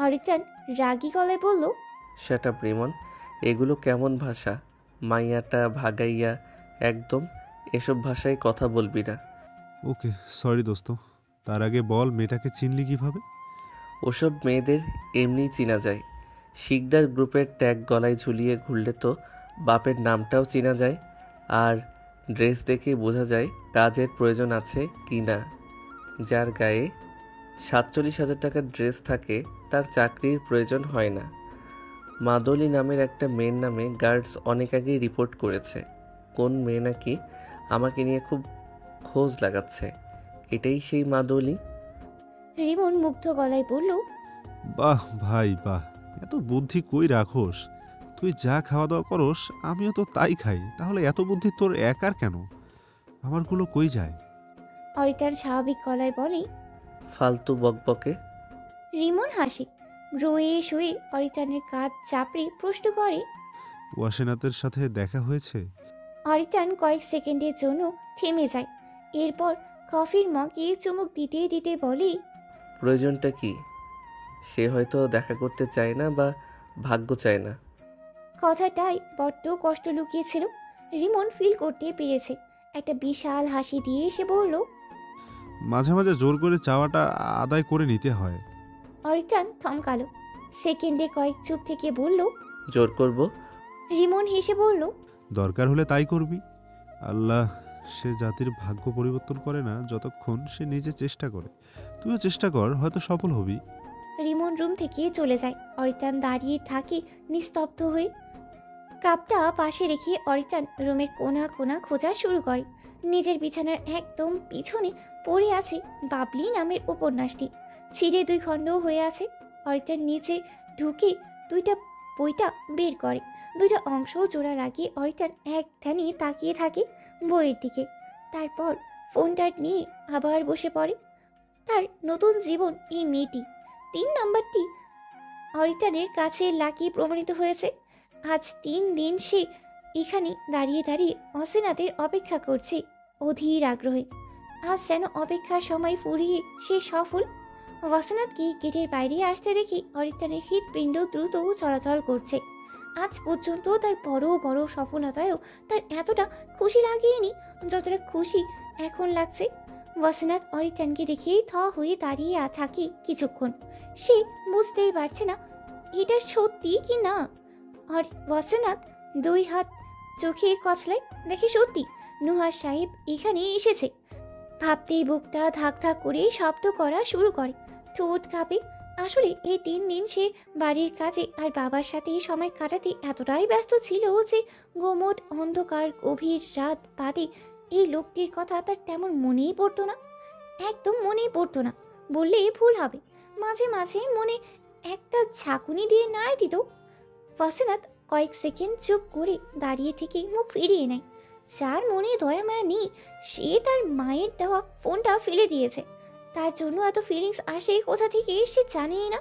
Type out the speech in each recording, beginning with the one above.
অরিত্রাণ রাগী গলায় বলল, shut up Rimon, এগুলো কেমন ভাষা? মাইয়াটা ভাগাইয়া একদম এসব ভাষায় কথা বলবি না। ওকে, সরি দোস্ত। তার আগে বল, মেয়েটাকে চিনলি কিভাবে? ওসব মেয়েদের এমনিই চেনা যায়। শিকদার গ্রুপের ট্যাগ গলায় ঝুলিয়ে ঘুরলে তো বাপের নামটাও চেনা যায়। আর ড্রেস দেখে বোঝা যায় কাজের প্রয়োজন আছে কি না। যার গায়ে 47,000 টাকার ড্রেস থাকে তার চাকরির প্রয়োজন হয় না। মাদলি নামের একটা মেয়ের নামে গার্ডস অনেক আগেই রিপোর্ট করেছে। কোন মেয়ে নাকি আমাকে নিয়ে খুব খোঁজ লাগাচ্ছে। এটাই সেই মাদলি। রিমন মুগ্ধ গলায় বলল, বাহ ভাই বাহ, এত বুদ্ধি কই রাখোস? তুই যা খাওয়া দাওয়া করস আমিও তো তাই খাই, তাহলে এত বুদ্ধি তোর একার কেন? আমারগুলো কই যায়? অরিত্রাণ স্বাভাবিক গলায় বলে। ফালতু বকবকে। রিমন হাসে, রয়ে শুয়ে অরিত্রাণের কাঁধ চাপড়ে প্রশ্ন করে। ওয়াসেনাথের সাথে দেখা হয়েছে? অরিত্রাণ কয়েক সেকেন্ডের জন্য থেমে যায়। এরপর কফির মগে চুমুক দিতে দিতে বলে, প্রয়োজনটা কি? সে হয়তো দেখা করতে চায় না বা ভাগ্য চায় না। কথাটাই বড্ড কষ্ট লুকিয়েছিল। রিমন ফিল করতে পেরেছে। একটা বিশাল হাসি দিয়ে সে বলল। মাঝে মাঝে জোর করে চাওয়াটা আদায় করে নিতে হয়। অরিত্রাণ থমকালো। সেকেন্ডে কয়েক চুপ থেকে বলল। জোর করব? রিমন হেসে বলল, দরকার হলে তাই করবি। আল্লাহ সে জাতির ভাগ্য পরিবর্তন করে না যতক্ষণ সে নিজে চেষ্টা করে। তুইও চেষ্টা কর, হয়তো সফল হবি। রিমন রুম থেকে চলে যায়। অরিত্রাণ দাঁড়িয়ে থাকে নিস্তব্ধ হয়ে। কাপটা পাশে রেখে অরিত্রাণ রুমের কোণা কোণা খোঁজা শুরু করে। নিজের বিছানার একদম পিছনে পড়ে আছে বাবলি নামের উপন্যাসটি। ছিঁড়ে দুই খণ্ড হয়ে আছে। অরিত্রাণ নিচে ঢুকে দুইটা বইটা বের করে। দুইটা অংশ জোড়া লাগিয়ে অরিত্রাণ এক ধ্যানে তাকিয়ে থাকে বইয়ের দিকে। তারপর ফোনটা নিয়ে আবার বসে পড়ে। তার নতুন জীবন এই মেয়েটি। 3 নাম্বারটি অরিত্রাণের কাছে লাকি প্রমাণিত হয়েছে। আজ 3 দিন সে এখানে দাঁড়িয়ে দাঁড়িয়ে অসীনাথের অপেক্ষা করছে অধীর আগ্রহে। আজ যেন অপেক্ষার সময় ফুরিয়ে সে সফল। অসীনাথকে গেটের বাইরে আসতে দেখি অরিত্রাণের হৃৎপিণ্ড দ্রুত চলাচল করছে। আজ পর্যন্ত তার বড় বড় সফলতায়ও তার এতটা খুশি লাগেনি যতটা খুশি এখন লাগছে। ওয়াসিনাথ অরিত্রাণকে দেখেই থ হয়ে দাঁড়িয়ে থাকে কিছুক্ষণ। সে বুঝতেই পারছে না এটা সত্যি কি না। আর ওয়াসিনাথ দুই হাত চোখে কচলায় দেখে সত্যি নুহার সাহেব এখানে এসেছে। ভাবতেই বুকটা ধাক ধাক করে শব্দ করা শুরু করে, ঠোঁট কাঁপে। আসলে এই 3 দিন সে বাড়ির কাজে আর বাবার সাথে সময় কাটাতে এতটাই ব্যস্ত ছিল যে গোমট অন্ধকার গভীর রাত বাদে এই লোকটির কথা তার তেমন মনেই পড়তো না। একদম মনেই পড়তো না বললে ভুল হবে। মাঝে মাঝে মনে একটা ঝাঁকুনি দিয়ে নাড়াই দিত। ওয়াসিনাথ কয়েক সেকেন্ড চুপ করে দাঁড়িয়ে থেকে মুখ ফিরিয়ে নেয়। যার মনে দয়া মায়া নেই সে তার মায়ের দেওয়া ফোনটা ফেলে দিয়েছে। তার জন্য এত ফিলিংস আসে কোথা থেকে সে জানেই না।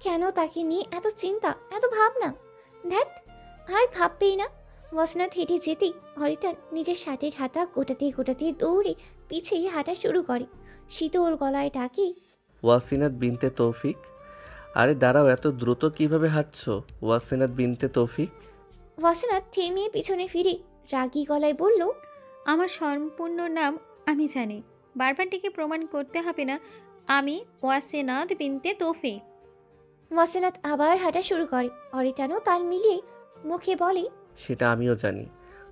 কেন তাকে নিয়ে এত চিন্তা, এত ভাবনা। ধ্যাত, আর ভাববেই না। ওয়াসিনাথ হেঁটে যেতেই অরিত্রাণ নিজের শার্টের হাতা গোটাতে গোটাতে দৌড়ে পিছিয়ে হাঁটা শুরু করে। শীতল গলায় ডাকে, ওয়াসিনাত বিনতে তৌফিক। আরে দাঁড়াও, এত দ্রুত কিভাবে হাঁটছো? ওয়াসিনাত বিনতে তৌফিক। ওয়াসিনাথ থেমে পিছনে ফিরে রাগী গলায় বলল, আমার সম্পূর্ণ নাম আমি জানি, বারবার ডেকে প্রমাণ করতে হবে না। আমি ওয়াসেনাদ বিনতে তৌফিক। ওয়াসিনাথ আবার হাঁটা শুরু করে। অরিত্রাণও তাল মিলিয়ে মুখে বলে, সেটা আমিও জানি,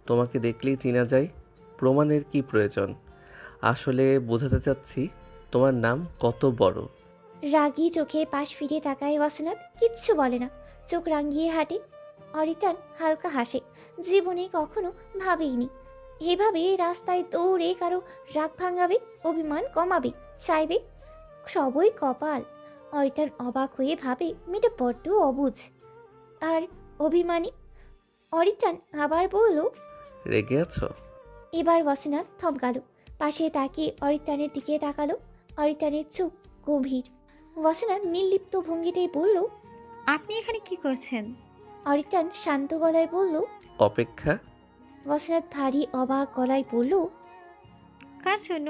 তোমাকে দেখলেই চেনা যায়। প্রমাণের কি প্রয়োজন? আসলে বোঝাতে চাচ্ছি তোমার নাম কত বড়। রাগী চোখে পাশ ফিরে তাকায় ওয়াসিনাথ, কিচ্ছু বলে না, চোখ রাঙিয়ে হাঁটে। অরিত্রাণ হালকা হাসে। জীবনে কখনো ভাবেইনি এভাবে রাস্তায় দৌড়ে কারো রাগ ভাঙাবে, অভিমান কমাবে, চাইবে। সবই কপাল। অরিত্রাণ অবাক হয়ে ভাবে মেয়েটা বড্ড অবুঝ আর অভিমানী। অরিত্রাণ আবার বলল, রেগে আছো? এবার ওয়াসিনাথ থমকালো। পাশে তাকিয়ে অরিত্রাণের দিকে তাকালো। অরিত্রাণের চোখ গভীর। ওয়াসিনাথ নির্লিপ্ত ভঙ্গিতেই বলল, আপনি এখানে কি করছেন? অরিত্রাণ শান্ত গলায় বলল। অপেক্ষা। ওয়াসিনাথ ভারী অবাক গলায় বলল, কার জন্য?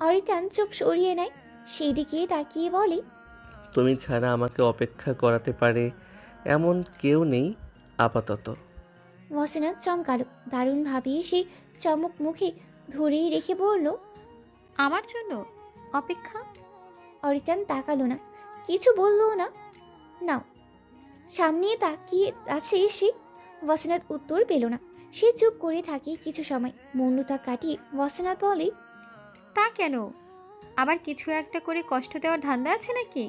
অরিত্রাণ চোখ সরিয়ে নেয়। সেই দিকে তাকিয়ে বলে, তুমি ছাড়া আমাকে অপেক্ষা করাতে পারে এমন কেউ নেই আপাতত। ওয়াসিনাত চমকালো, দারুণভাবে সেই চমক মুখে ধরেই রেখে বলল, আমার জন্য অপেক্ষা? অরিতান তাকালো না, কিছু বললো না। নাও। সামনে তাকিয়ে আছে সে। ওয়াসিনাত উত্তর পেল না। সে চুপ করে থাকে কিছু সময়। মৌনতা কাটিয়ে ওয়াসিনাত বলে, তা কেন? আবার কিছু একটা করে কষ্ট দেওয়ার ধান্দা আছে নাকি?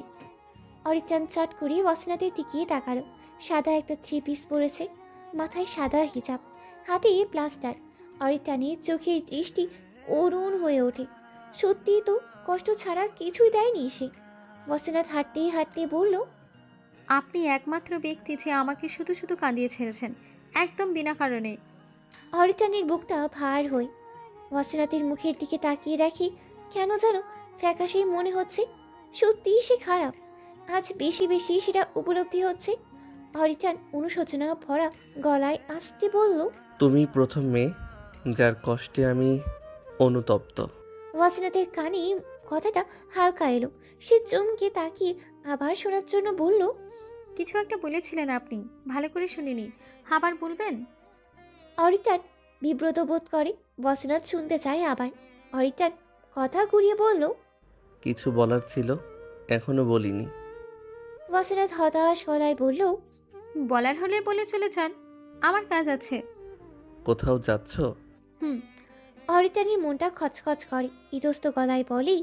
অরিতান চট করে ওয়াসিনাতের দিকে তাকালো। সাদা একটা 3 পিস পরেছে, মাথায় সাদা হিজাব, হাতে প্লাস্টার। অরিতানের চোখের দৃষ্টি করুণ হয়ে ওঠে। সত্যি তো কষ্ট ছাড়া কিছুই দেয়নি সে। ওয়াসিনাত হাঁটতে হাঁটতে বলল, আপনি একমাত্র ব্যক্তি যে আমাকে শুধু শুধু কাঁদিয়ে ছেড়েছেন, একদম বিনা কারণে। অরিতানের বুকটা ভার হয়ে ওয়াসিনাতের মুখের দিকে তাকিয়ে দেখে কেন যেন ফ্যাকাশে মনে হচ্ছে। সত্যিই সে খারাপ। আজ বেশি বেশি সেটা উপলব্ধি হচ্ছে। অরিটান অনুশোচনা ভরা গলায় আস্তে বলল, তুমি প্রথম মেয়ে যার কষ্টে আমি অনুতপ্ত। ওয়াসিনাতের কানে কথাটা হালকা এলো। সে চমকে তাকিয়ে আবার শোনার জন্য বলল, কিছু একটা বলেছিলেন আপনি, ভালো করে শুনিনি, আবার বলবেন? অরিটান বিব্রত বোধ করে। ওয়াসিনাত শুনতে চায় আবার। অরিটান কথা ঘুরিয়ে বলল, কিছু বলার ছিল, এখনো বলিনি। ওয়াসিনাত হতাশ গলায় বলল, বলার হলে বলে চলে যান, আমার কাজ আছে। কোথাও যাচ্ছ? হুম। অরিটানের মনটা খচখচ করে। ইতস্ত গলায় বলেই,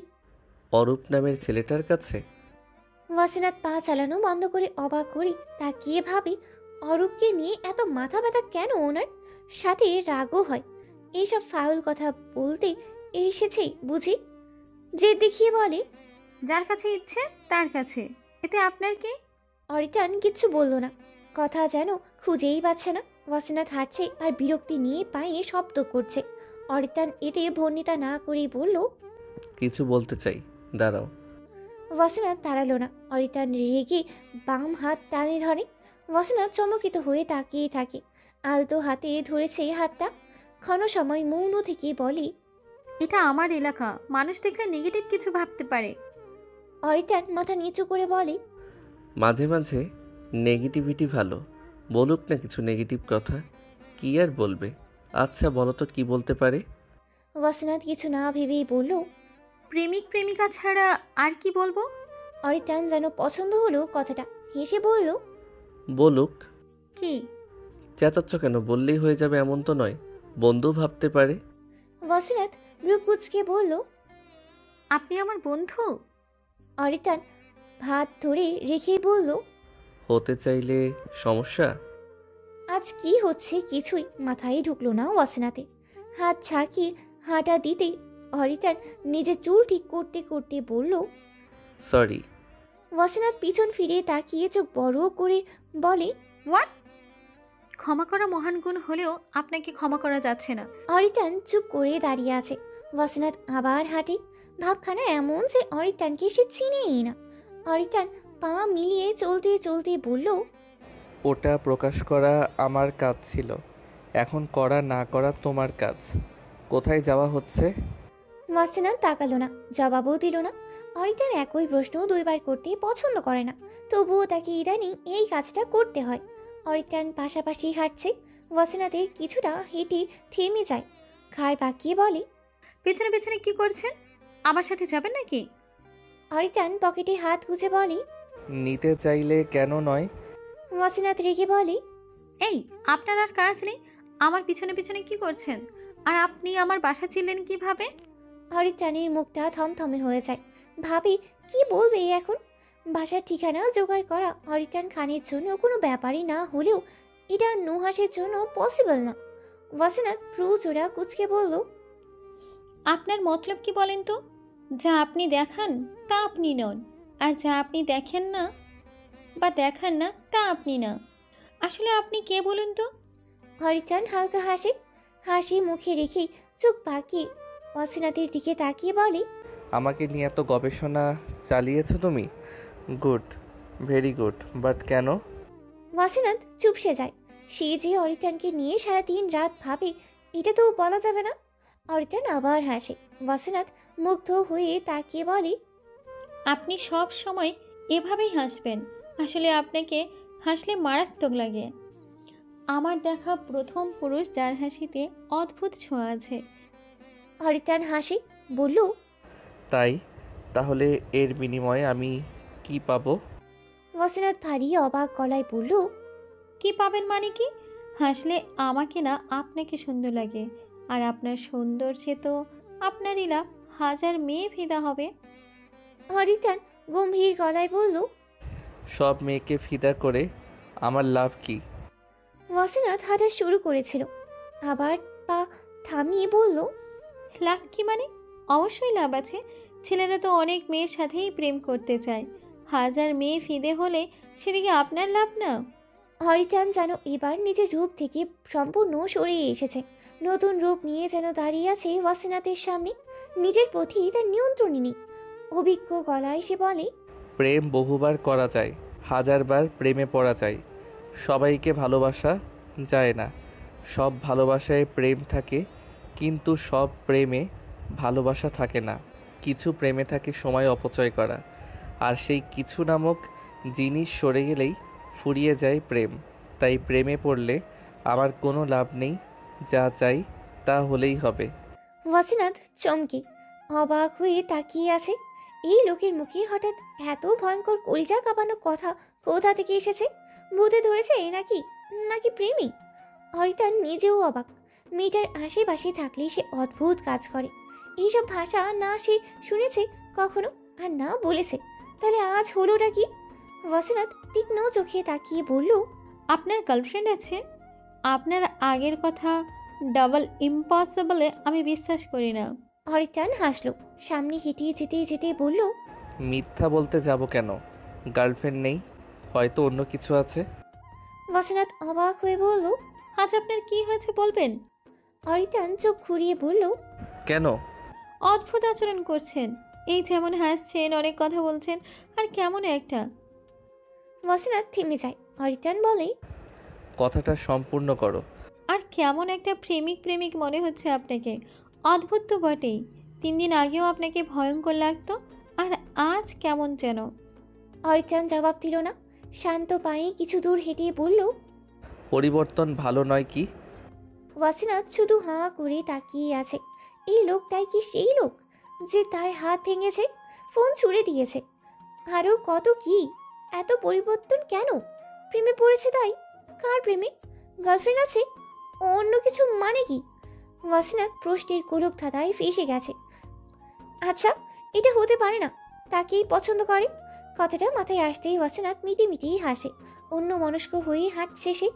অরূপ নামের ছেলেটার কাছে? ওয়াসিনাত পা চালানো বন্ধ করে অবাক করে তাকিয়ে ভাবে, অরূপকে নিয়ে এত মাথা ব্যথা কেন ওনার? সাথে রাগও হয়। এইসব ফাউল কথা বলতে এসেছে বুঝি? যে দেখিয়ে বলে, যার কাছে ইচ্ছে তার কাছে, এতে আপনার কি? অরিটান কিচ্ছু বলল না। কথা যেন খুঁজেই পাচ্ছে না। ওয়াসিনাত হাঁটছে আর বিরক্তি নিয়ে পায়ে শব্দ করছে। অরিটান এতে ভর্ণিতা না করেই বলল, কিছু বলতে চাই, দাঁড়াও। ওয়াসিনাত দাঁড়ালো না। অরিটান রেগে বাম হাত টানে ধরে। ওয়াসিনাত চমকিত হয়ে তাকিয়ে থাকে। আলতো হাতে ধরেছে হাতটা। ক্ষণ সময় মৌন থেকে বলে, এটা আমার এলাকা, মানুষ দেখলে নেগেটিভ কিছু ভাবতে পারে। অরিটান মাথা নিচু করে বলে, মাঝে মাঝে নেগেটিভিটি ভালো। বলুক না কিছু নেগেটিভ কথা, কি আর বলবে। আচ্ছা বলো তো কি বলতে পারে? ওয়াসিনাত কিছু না ভেবেই বলল, প্রেমিক প্রেমিকা ছাড়া আর কি বলবো? অরিটান যেন পছন্দ হলো কথাটা। হেসে বলল, বলুক। কি? চেঁচাচ্ছ কেন? বললেই হয়ে যাবে এমন তো নয়, বন্ধু ভাবতে পারে। ওয়াসিনাত ভ্রুকুচকে বলল, আপনি আমার বন্ধু? অরিটান ভাত ধরে রেখেই বলল, হতে চাইলে সমস্যা? আজ কি হচ্ছে কিছুই মাথায় ঢুকলো না ওয়াসিনাতে। হাত ঝাঁকিয়ে হাঁটা দিতেই অরিটান নিজের চুল ঠিক করতে করতে বলল, সরি। ওয়াসিনাত পিছন ফিরে তাকিয়ে চোখ বড় করে বলে, হোয়াট? ক্ষমা করা মহান গুণ হলেও আপনাকে ক্ষমা করা যাচ্ছে না। অরিটান চুপ করে দাঁড়িয়ে আছে। ওয়াসিনাত আবার হাঁটে। ভাবখানা এমন যে অরিটানকে সে চিনেই না। অরিটান পা মিলিয়ে চলতে চলতে বলল, ওটা প্রকাশ করা আমার কাজ ছিল, এখন করা না করা তোমার কাজ। কোথায় যাওয়া হচ্ছে? ওয়াসিনাত তাকালো না, জবাবও দিল না। অরিটান একই প্রশ্ন দুইবার করতে পছন্দ করে না, তবুও তাকে ইদানিং এই কাজটা করতে হয়। অরিটান পাশাপাশি হাঁটছে। ওয়াসিনাতের কিছুটা হেঁটে থেমে যায়। ঘাড় বাঁকিয়ে বলে, পেছনে পেছনে কি করছেন? আমার সাথে যাবেন নাকি? অরিটান পকেটে হাত গুজে বলে, নিতে চাইলে কেন নয়? ওয়াসিনাত রেগে বলে, এই, আপনার আর কাজ নেই? আমার পিছনে পিছনে কি করছেন? আর আপনি আমার বাসা চিনলেন কিভাবে? অরিটানের মুখটা থমথমে হয়ে যায়। ভাবি কি বলবে এখন। বাসার ঠিকানা জোগাড় করা অরিটান খানের জন্য কোনো ব্যাপারই না হলেও এটা নুহাসের জন্য পসিবল না। ওয়াসিনাত ভ্রু জোড়া কুচকে বলল, আপনার মতলব কি বলেন তো? যা আপনি দেখান তা আপনি নন, আর যা আপনি দেখেন না বা দেখান না তা আপনি না। আসলে আপনি কে বলুন তো? অরিটান হালকা হাসে। হাসি মুখে রেখে চোখ পাকিয়ে ওয়াসিনাতের দিকে তাকিয়ে বলে, আমাকে নিয়ে এত গবেষণা চালিয়েছো তুমি? গুড, ভেরি গুড, বাট কেন? ওয়াসিনাত চুপসে যায়। সে যে অরিটানকে নিয়ে সারাদিন রাত ভাবে এটা তো বলা যাবে না। অরিটান আবার হাসে। ওয়াসিনাত মুগ্ধ হয়ে তাকিয়ে বলে, আপনি সব সময় এভাবেই হাসবেন। আসলে আপনাকে হাসলে মারাত্মক লাগে। আমার দেখা প্রথম পুরুষ যার হাসিতে অদ্ভুত ছোঁয়া আছে। অরিত্রাণ হাসি, বলল, তাই? তাহলে এর বিনিময়ে আমি কি পাবো? ওয়াসিনাত ভারী অবাক গলায় বলল, কি পাবেন মানে কি? হাসলে আমাকে না আপনাকে সুন্দর লাগে, আর আপনার সৌন্দর্যে তো আপনারই লাভ। হাজার মেয়ে ফিদা হবে। অরিত্রাণ গম্ভীর গলায় বলল। সব মেয়েকে ফিদা করে আমার লাভ কি? ওয়াসিনাত হাঁটা শুরু করেছিল, আবার পা থামিয়ে বলল, লাভ কি মানে? অবশ্যই লাভ আছে। ছেলেরা তো অনেক মেয়ের সাথেই প্রেম করতে চায়। হাজার মেয়ে ফিদে হলে সেদিকে আপনার লাভ না? অরিত্রাণ যেন এবার নিজের রূপ থেকে সম্পূর্ণ সরিয়ে এসেছে। নতুন রূপ নিয়ে যেন দাঁড়িয়ে আছে ওয়াসিনাতের সামনে। নিজের প্রতি তার নিয়ন্ত্রণই নেই। অভিজ্ঞ গলায় সে বলে, প্রেম বহুবার করা যায়, হাজারবার প্রেমে পড়া যায়। সবাইকে ভালোবাসা যায় না। সব ভালোবাসায় প্রেম থাকে, কিন্তু সব প্রেমে ভালোবাসা থাকে না। কিছু প্রেমে থাকে সময় অপচয় করা, আর সেই কিছু নামক জিনিস সরে গেলেই ফুরিয়ে যায় প্রেম। তাই প্রেমে পড়লে আমার কোনো লাভ নেই, যা চাই তা হলেই হবে। ওয়াসিনাত চমকে অবাক হয়ে তাকিয়ে আছে। এই লোকের মুখে হঠাৎ এত ভয়ঙ্কর কলিজা কাঁপানো কথা কোথা থেকে এসেছে? ভূতে ধরেছে নাকি, নাকি প্রেমী? অরিত্রাণ নিজেও অবাক। মেয়েটার আশেপাশে থাকলে সে অদ্ভুত কাজ করে। এইসব ভাষা না সে শুনেছে কখনো, আর না বলেছে। তাহলে আজ হলোটা কি? ওয়াসিনাত তীক্ষ্ণ চোখে তাকিয়ে বলল, আপনার গার্লফ্রেন্ড আছে? আপনার আগের কথা ডাবল ইম্পসিবলে আমি বিশ্বাস করি না। অরিত্রাণ হাসল, সামনে হেঁটে যেতে যেতে বলল, মিথ্যা বলতে যাব কেন? গার্লফ্রেন্ড নেই, হয়তো অন্য কিছু আছে। ওয়াসিনাত অবাক হয়ে বলল। আজ আপনার কি হয়েছে বলবেন? অরিত্রাণ চোখ ঘুরিয়ে বলল, কেন? অদ্ভুত আচরণ করছেন। এই যেমন হাসছেন, অনেক কথা বলছেন, আর কেমন একটা। ওয়াসিনাত থেমে যায়। অরিত্রাণ বলে, কথাটা সম্পূর্ণ করো। আর কেমন একটা প্রেমিক প্রেমিক মনে হচ্ছে আপনাকে। অদ্ভুত তো বটেই। 3 দিন আগেও আপনাকে ভয়ঙ্কর লাগতো, আর আজ কেমন যেন। অরিত্রাণ জবাব দিল না। শান্ত পায়ে কিছু দূর হেঁটে বলল। পরিবর্তন ভালো নয় কি? ওয়াসিনাত শুধু হাঁ করে তাকিয়ে আছে। এই লোকটাই কি সেই লোক যে তার হাত ভেঙেছে, ফোন ছুঁড়ে দিয়েছে, আরও কত কি? এত পরিবর্তন কেন? প্রেমে পড়েছে তাই? কার প্রেমে? গার্লফ্রেন্ড আছে? অন্য কিছু মানে কি? ওয়াসিনাত প্রশ্নের কোলক ধাঁধায় ফেসে গেছে। আচ্ছা, এটা হতে পারে না, তাকেই পছন্দ করে। কথাটা মাথায় আসতেই ওয়াসিনাত মিটি হাসে। অন্য মনস্ক হয়ে হাঁটছে সে।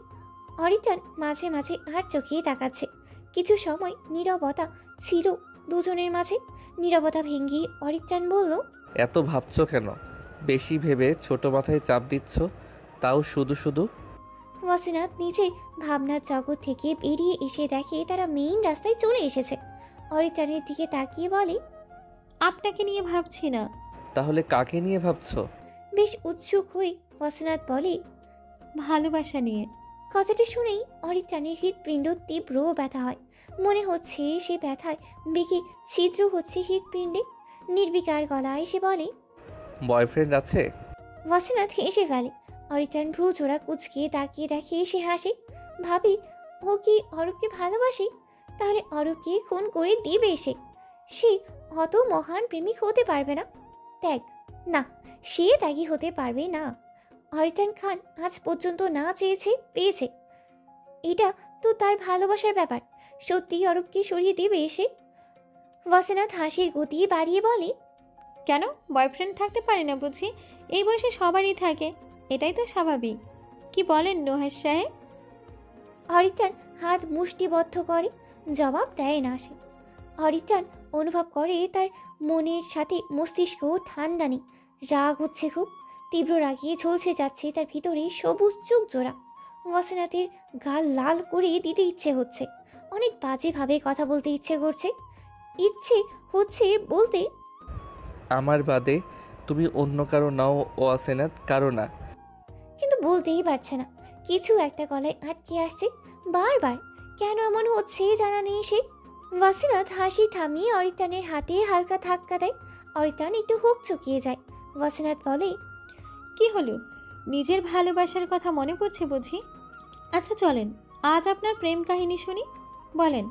অরিত্রাণ মাঝে মাঝে আর চোখে তাকাচ্ছে। কিছু সময় নীরবতা ছিল দুজনের মাঝে। নীরবতা ভেঙে অরিত্রাণ বলল, এত ভাবছো কেন? বেশি ভেবে ছোট মাথায় চাপ দিচ্ছ, তাও শুধু শুধু। ওয়াসিনাত নিজের ভাবনার জগৎ থেকে বেরিয়ে এসে দেখে তারা মেইন রাস্তায় চলে এসেছে। অরিত্রাণের দিকে তাকিয়ে বলে, আপনাকে নিয়ে ভাবছি না। তাহলে কাকে নিয়ে ভাবছো? বেশ উৎসুক হয়ে ওয়াসিনাত বলে, ভালোবাসা নিয়ে। কথাটা শুনেই অরিত্রাণের হৃৎপিণ্ড তীব্র ব্যথা হয়। মনে হচ্ছে সে ব্যথায় বেঁকে ছিদ্র হচ্ছে হৃৎপিণ্ডে। নির্বিকার গলায় সে বলে, বয়ফ্রেন্ড আছে? ওয়াসিনাত হেসে ফেলে। অরিত্রাণ ভ্রু জোড়া কুচকে তাকিয়ে দেখে সে হাসে। ভাবি, ও কি অরূপকে ভালোবাসে? তাহলে অরূপকে খুন করে দিবে সে। সে অত মহান প্রেমিক হতে পারবে না। ত্যাগ, না, সে ত্যাগী হতে পারবে না। অরিত্রাণ খান আজ পর্যন্ত না চেয়েছে, পেয়েছে। এটা তো তার ভালোবাসার ব্যাপার। সত্যি অরূপকে সরিয়ে দেবে সে? ওয়াসিনাত হাসির গতি বাড়িয়ে বলে, কেন বয়ফ্রেন্ড থাকতে পারে না বুঝি? এই বয়সে সবারই থাকে, এটাই তো স্বাভাবিক। কি বলেন নুহাস সাহেব? অরিত্রাণ হাত মুষ্টিবদ্ধ করে। জবাব দেয় না সে। অরিত্রাণ অনুভব করে তার মনের সাথে মস্তিষ্ক ঠান্ডা নেই। রাগ হচ্ছে খুব। তীব্র রাগে ঝলসে যাচ্ছে তার ভিতরে সবুজ চোখ জোড়া। ওয়াসিনাতের গাল লাল করে দিতে ইচ্ছে হচ্ছে। অনেক বাজেভাবে কথা বলতে ইচ্ছে করছে। ইচ্ছে হচ্ছে বলতে, আমার বাদে তুমি অন্য কারো নাও ওয়াসিনাত, কারো না। কিন্তু বলতেই পারছে না। কিছু একটা গলায় আটকে আসছে বারবার। কেন এমন হচ্ছে জানা নেই সে। ওয়াসিনাত হাসি থামিয়ে অরিত্রাণের হাতে হালকা ধাক্কা দেয়। অরিত্রাণ একটু হোক চুকিয়ে যায়। ওয়াসিনাত বলে, কি হলো, নিজের ভালোবাসার কথা মনে পড়ছে বুঝি? আচ্ছা চলেন, আজ আপনার প্রেম কাহিনী শুনি, বলেন।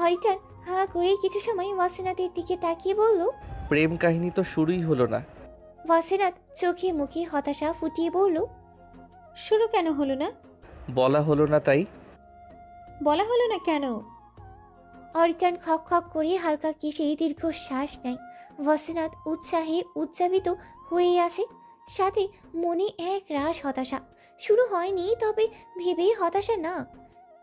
অরিটান হা করে কিছু সময় ওয়াসিনাথের দিকে তাকিয়ে বলল। প্রেম কাহিনী তো শুরুই হলো না। ওয়াসিনাথ চোখে মুখে হতাশা ফুটিয়ে বলল। শুরু কেন হলো না? বলা হলো না তাই। বলা হলো না কেন? অরিটান খক খক করে হালকা কেশে দীর্ঘ শ্বাস নেয়। ওয়াসিনাথ উৎসাহে উজ্জাবিত হয়ে আছে, সাথে মনে এক রাশ হতাশা। শুরু হয়নি তবে ভেবে হতাশা না,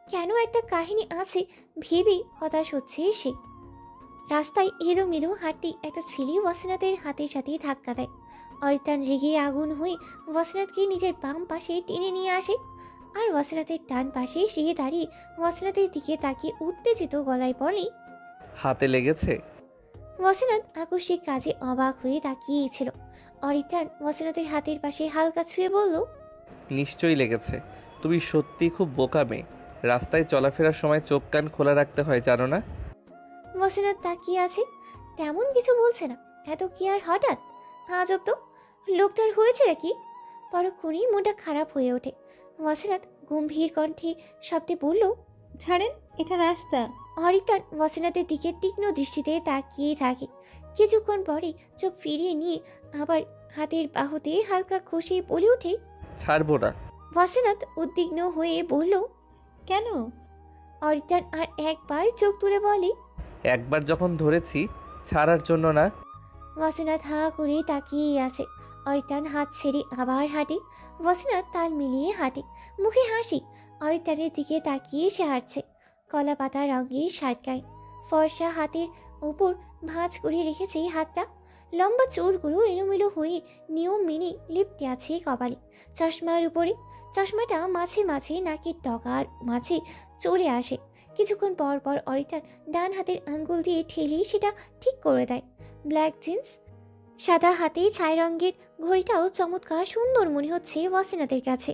কেন একটা কাহিনী আছে ভেবে হতাশ হচ্ছে সে। রাস্তায় এলোমেলো হাঁটতে একটা ছেলে ওয়াসিনাথের হাতের সাথে ধাক্কা দেয়। অরিটান রেগে আগুন হয়ে ওয়াসিনাথকে নিজের বাম পাশে টেনে নিয়ে আসে, আর ওয়াসিনাথের ডান পাশে সে দাঁড়িয়ে ওয়াসিনাথের দিকে তাকিয়ে উত্তেজিত গলায় বলে। হাতে লেগেছে? ওয়াসিনাথ আকস্মিক কাজে অবাক হয়ে তাকিয়েছিল। অরিটান ওয়াসিনাথের হাতের পাশে হালকা ছুঁয়ে বলল। নিশ্চয়ই লেগেছে। তুমি সত্যি খুব বোকা মেয়ে। রাস্তায় চলাফেরার সময় চোখ কান খোলা রাখতে হয়, জানো না? ওয়াসিনাথ তাকিয়ে আছে, তেমন কিছু বলছে না। এত কি আর হঠাৎ? আজব তো, লোকটার হয়েছে নাকি? পরক্ষণেই মনটা খারাপ হয়ে ওঠে। ওয়াসিনাথ গম্ভীর কণ্ঠে শব্দে বলল। ছাড়েন, এটা রাস্তা। অরিটান ওয়াসিনাথের দিকে তীক্ষ্ণ দৃষ্টিতে তাকিয়ে থাকে। কিছুক্ষণ পরে চোখ ফিরিয়ে নিয়ে আবার হাতের বাহুতে হালকা খসে বলে ওঠে। ছাড়বো না। ওয়াসিনাথ উদ্বিগ্ন হয়ে বলল। কেন? অরিটান আর একবার চোখ তুলে বলে। একবার যখন ধরেছি, ছাড়ার জন্য না। ওয়াসিনাথ হা করে তাকিয়ে আছে। অরিটান হাত ছেড়ে আবার হাঁটে। ওয়াসিনাথ তাল মিলিয়ে হাঁটে, মুখে হাসি। অরিটানের দিকে তাকিয়ে সে হাঁটছে। কলা পাতা রঙের শার্ট গায়ে, ফর্সা হাতের ওপর ভাঁজ করে রেখেছে হাতটা। লম্বা চুলগুলো এলোমেলো হয়ে নিয়ম মেনে লিপটে আছে কপালে, চশমার উপরে। চশমাটা মাঝে মাঝে নাকের ডগার মাঝে চলে আসে। কিছুক্ষণ পর পর অরিটান ডান হাতের আঙ্গুল দিয়ে ঠেলে সেটা ঠিক করে দেয়। ব্ল্যাক জিন্স, সাদা হাতে ছাই রঙের ঘড়িটাও চমৎকার সুন্দর মনে হচ্ছে ওয়াসিনাথের কাছে।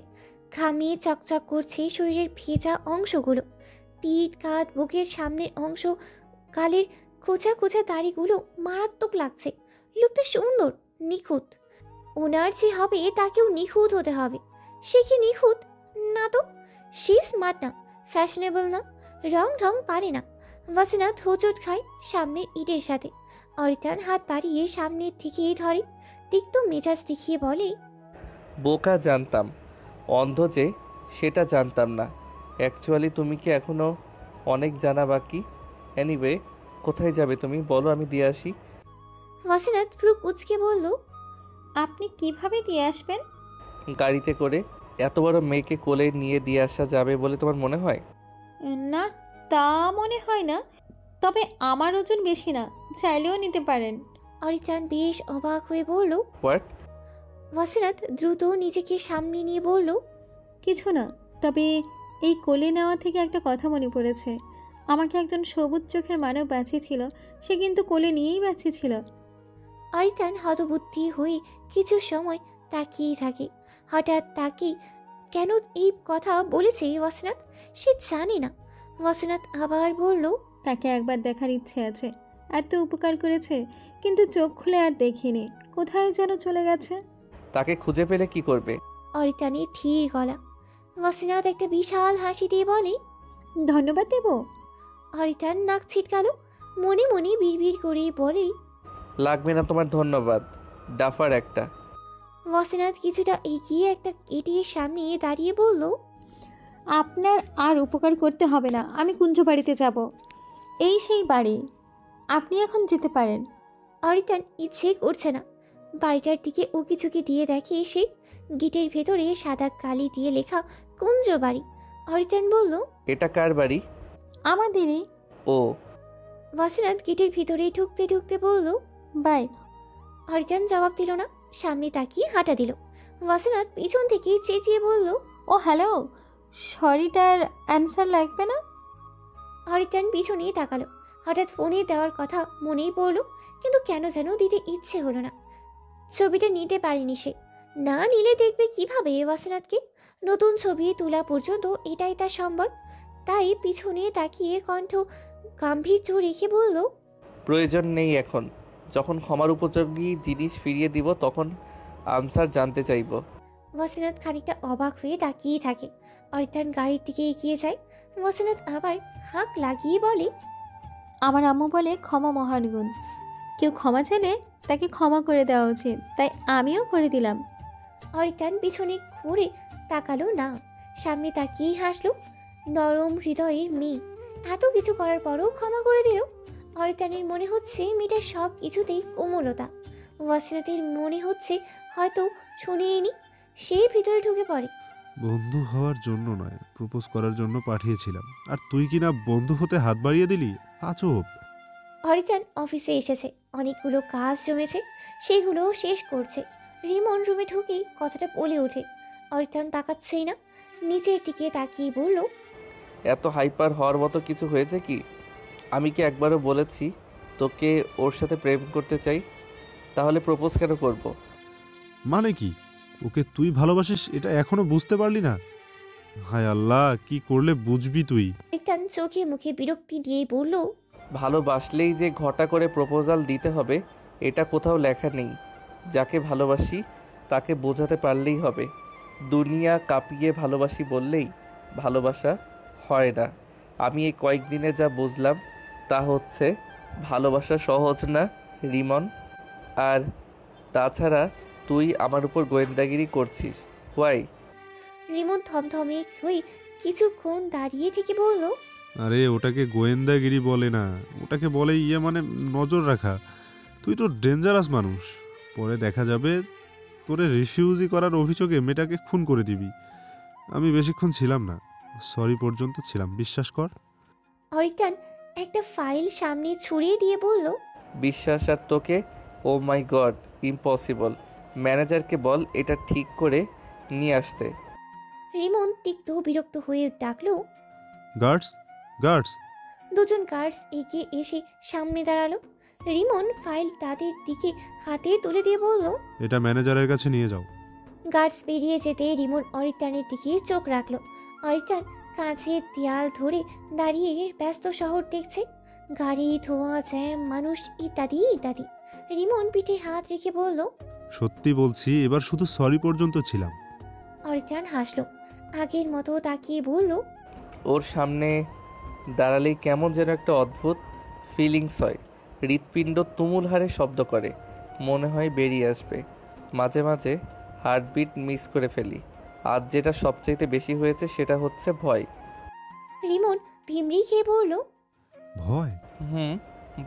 ঘামিয়ে চকচক করছে শরীরের ভেজা অংশগুলো, পিঠ, কাঁধ, বুকের সামনের অংশ, গালের খোঁচা খোঁচা দাড়িগুলো মারাত্মক লাগছে। লোকটা সুন্দর, নিখুঁত। ওনার যে হবে তাকেও নিখুঁত হতে হবে। সে কি নিখুঁত? না তো। সে স্মার্ট না, ফ্যাশনেবল না, রং ঢং পারে না। ওয়াসিনাথ হোঁচট খায় সামনের ইটের সাথে। অরিটান হাত বাড়িয়ে সামনের দিকে ধরে, তিক্ত মেজাজ দেখিয়ে বলে। বোকা জানতাম, অন্ধ যে সেটা জানতাম না। অ্যাকচুয়ালি তুমি কি এখনো অনেক জানা বাকি? এনিওয়ে, কোথায় যাবে তুমি বলো, আমি দিয়ে আসি। ওয়াসিনাথ ভ্রু কুঁচকে বলল। আপনি কিভাবে দিয়ে আসবেন? গাড়িতে করে। এত বড় মেয়েকে কোলে নিয়ে দিয়ে আসা যাবে বলে তোমার মনে হয়? না, তা মনে হয় না, তবে আমার ওজন বেশি না, চাইলেও নিতে পারেন। অরিটান বেশ অবাক হয়ে বলল। হোয়াট? ওয়াসিনাথ দ্রুত নিজেকে সামনে নিয়ে বলল। কিছু না, তবে এই কোলে নেওয়া থেকে একটা কথা মনে পড়েছে। আমাকে একজন সবুজ চোখের মানব বাঁচিয়েছিল, সে কিন্তু কোলে নিয়েই বাঁচিয়েছিল। অরিটান হতবুদ্ধি হয়ে কিছু সময় তাকিয়ে থাকে। হঠাৎ তাকে কেন এই কথা বলেছে ওয়াসিনাথ সে জানে না। ওয়াসিনাথ আবার বলল। তাকে একবার দেখার ইচ্ছে আছে, এত উপকার করেছে, কিন্তু চোখ খুলে আর দেখিনি, কোথায় যেন চলে গেছে। তাকে খুঁজে পেলে কি করবে? অরিটানের ধীর গলা। ওয়াসিনাথ একটা বিশাল হাসি দিয়ে বলে। ধন্যবাদ দেব? অরিটান নাক ছিটকাল, মনে মনে বিড়বিড় করে বলে। লাগবে না তোমার ধন্যবাদ, ডাফার একটা। ওয়াসিনাথ কিছুটা এগিয়ে একটা গেটের সামনে দাঁড়িয়ে বলল। আপনার আর উপকার করতে হবে না, আমি কুঞ্জ বাড়িতে যাব। এই সেই বাড়ি, আপনি এখন যেতে পারেন। অরিটান ইচ্ছে করছে না। বাড়িটার দিকে উকিঝুঁকি দিয়ে দেখে সে গেটের ভেতরে সাদা কালি দিয়ে লেখা কুঞ্জ বাড়ি। অরিটান বলল। এটা কার বাড়ি? আমাদেরই। ও। ওয়াসিনাথ গেটের ভিতরে ঢুকতে ঢুকতে বলল। বাই। অরিটান জবাব দিল না, সামনে তাকিয়ে হাঁটা দিল। ওয়াসিনাথ পিছন থেকে চেঁচিয়ে বলল। ও হ্যালো, সরিটার অ্যান্সার লাগবে না? অরিটান পিছনে তাকালো। হঠাৎ ফোনে দেওয়ার কথা মনেই পড়ল, কিন্তু কেন যেন দিতে ইচ্ছে হলো না। ছবিটা নিতে পারেনি সে, না নিলে দেখবে কিভাবে ওয়াসিনাথকে। নতুন ছবি তোলা পর্যন্ত এটাই তার সম্বল। তাই পিছনে তাকিয়ে কণ্ঠ গাম্ভীর্য রেখে বলল। প্রয়োজন নেই এখন, যখন ক্ষমার উপযোগী জিনিস ফিরিয়ে দিব তখন আনসার জানতে চাইবো। ওয়াসিনাত খানিকটা অবাক হয়ে তাকিয়ে থাকে। অরিত্রাণ গাড়ির দিকে এগিয়ে যায়। ওয়াসিনাত আবার হাঁক লাগিয়ে বলে, আমার আম্মু বলে ক্ষমা মহান গুণ, কেউ ক্ষমা চাইলে তাকে ক্ষমা করে দেওয়া উচিত, তাই আমিও করে দিলাম। অরিত্রাণ পিছনে ঘুরে তাকালো না, সামনে তাকিয়েই হাসলো। নরম হৃদয়ের মেয়ে এত কিছু করার পরও ক্ষমা করে দিল। অরিত্রাণের মনে হচ্ছে মেয়েটার সব কিছুতেই কোমলতা। ওয়াসিনাতের মনে হচ্ছে হয়তো শুনেইনি, সে ভিতরে ঢুকে পড়ে। বন্ধু হওয়ার জন্য নয়, প্রপোজ করার জন্য পাঠিয়েছিলাম, আর তুই কি না বন্ধু হতে হাত বাড়িয়ে দিলি? আজব। অরিত্রাণ অফিসে এসেছে, অনেকগুলো কাজ জমেছে, সেগুলো শেষ করছে। রিমন রুমে ঢুকেই কথাটা বলে ওঠে। অরিত্রাণ তাকাচ্ছেই না, নিচের দিকে তাকিয়ে বলল, এত হাইপার হওয়ার মতো কিছু হয়েছে কি? আমি কি একবারও বলেছি তোকে ওর সাথে প্রেম করতে চাই? তাহলে প্রপোজ কেন করব? মানে কি? ওকে তুই ভালোবাসিস এটা এখনো বুঝতে পারলি না? হায় আল্লাহ, কি করলে বুঝবি তুই? অরিত্রাণ চোখে মুখে বিরক্তি নিয়ে বলল, ভালোবাসলেই যে ঘটা করে প্রপোজাল দিতে হবে এটা কোথাও লেখা নেই। যাকে ভালোবাসি তাকে বোঝাতে পারলেই হবে। দুনিয়া কাঁপিয়ে ভালোবাসি বললেই ভালোবাসা হয় না। আমি এই কয়েকদিনে যা বুঝলাম তা হচ্ছে ভালোবাসা সহজ না রিমন। আর তাছাড়া তুই আমার উপর গোয়েন্দাগিরি করছিস। হোয়াই? রিমন থমথমে হয়ে কিছুক্ষণ দাঁড়িয়ে থেকে বলল, আরে ওটাকে গোয়েন্দাগিরি বলে না, ওটাকে বলে মানে নজর রাখা। তুই তো ডেঞ্জারাস মানুষ। পরে দেখা যাবে তোরে রিফিউজি করার অভিযোগে মেয়েটাকে খুন করে দিবি। আমি বেশিক্ষণ ছিলাম না, সরি পর্যন্ত ছিলাম, বিশ্বাস কর। অরিত্রাণ একটা ফাইল সামনে ছুড়িয়ে দিয়ে বলল, বিশ্বাস আর তোকে? ও মাই গড, ইম্পসিবল। ম্যানেজারকে বল এটা ঠিক করে নিয়ে আসতে। রিমন তিক্ত বিরক্ত হয়ে ডাকলো। Guards, guards. দুজন গার্ডস এগিয়ে এসে সামনে দাঁড়ালো। রিমন ফাইল তাদের দিকে হাতে তুলে দিয়ে বলল, এটা ম্যানেজারের কাছে নিয়ে যাও। গার্ডস বেরিয়ে যেতে রিমন অরিত্রাণের দিকে চোখ রাখলো। অরিত্রাণ কাঁচের দেয়াল ধরে দাঁড়িয়ে ব্যস্ত শহর দেখছে, গাড়ি, ধোঁয়া, জ্যাম, মানুষ ইত্যাদি ইত্যাদি। রিমন পিঠে হাত রেখে বলল, সত্যি বলছি, এবার শুধু সরি পর্যন্ত ছিলাম। অরিত্রাণ হাসলো, আগের মতো তাকিয়ে বলল, ওর সামনে দাঁড়ালেই কেমন যেন একটা অদ্ভুত ফিলিংস হয়। হৃৎপিণ্ড তুমুল হারে শব্দ করে, মনে হয় বেরিয়ে আসবে। মাঝে মাঝে হার্টবিট মিস করে ফেলি। আজ যেটা সবচাইতে বেশি হয়েছে সেটা হচ্ছে ভয়। রিমন ভিমড়ি খেয়ে বলল, ভয়?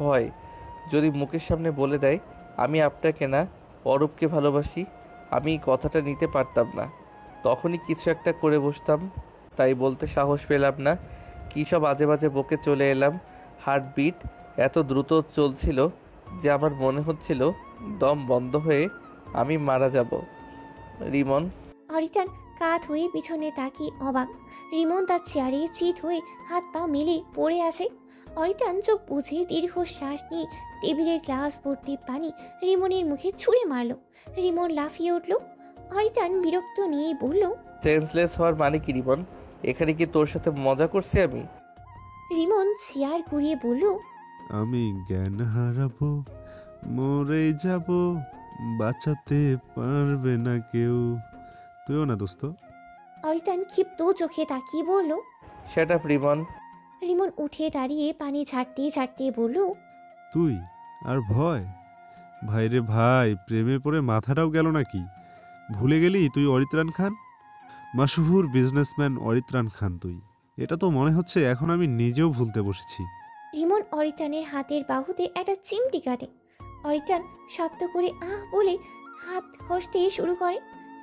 ভয়। যদি মুখের সামনে বলে দেয় আমি আপনাকে না অরূপকে ভালোবাসি, আমি কথাটা নিতে পারতাম না, তখনই কিছু একটা করে বসতাম। তাই বলতে সাহস পেলাম না। কী সব আজে বাজে বকে চলে এলাম। হার্টবিট এত দ্রুত চলছিল যে আমার মনে হচ্ছিল দম বন্ধ হয়ে আমি মারা যাব। রিমন। অরিত্রাণ কাত হয়ে পিছনে তাকিয়ে অবাক। রিমন তার চেয়ারে চিত হয়ে হাত পা মেলে পড়ে আছে। অরিত্রাণ চোখ বুঝে দীর্ঘ শ্বাস নিয়ে টেবিলের গ্লাস ভর্তি পানি রিমনের মুখে ছুঁড়ে মারল। রিমন লাফিয়ে উঠল। অরিত্রাণ বিরক্ত নিয়ে বলল, সেন্সলেস হওয়ার মানে কি রিমন? এখানে কি তোর সাথে মজা করছি আমি? রিমন চেয়ার ঘুরিয়ে বলল, আমি জ্ঞান হারাবো, মরে যাব, বাঁচাতে পারবে না কেউ। তুইও না দোস্ত। অরিত্রাণ ক্ষিপ্ত চোখে তাকিয়ে বলল। Shut up Rimon. রিমন উঠে দাঁড়িয়ে পানি ঝাড়তে ঝাড়তে বলল, তুই আর ভয়? ভাইরে ভাই, প্রেমে পড়ে মাথাটাও গেল নাকি? ভুলে গেলি তুই অরিত্রাণ খান, মাশহুর বিজনেসম্যান অরিত্রাণ খান তুই। এটা তো মনে হচ্ছে এখন আমি নিজেও ভুলতে বসেছি। রিমন অরিত্রাণের হাতের বাহুতে একটা চিমটি কাটে। অরিত্রাণ শব্দ করে আহ বলে হাত ঘষতে শুরু করে,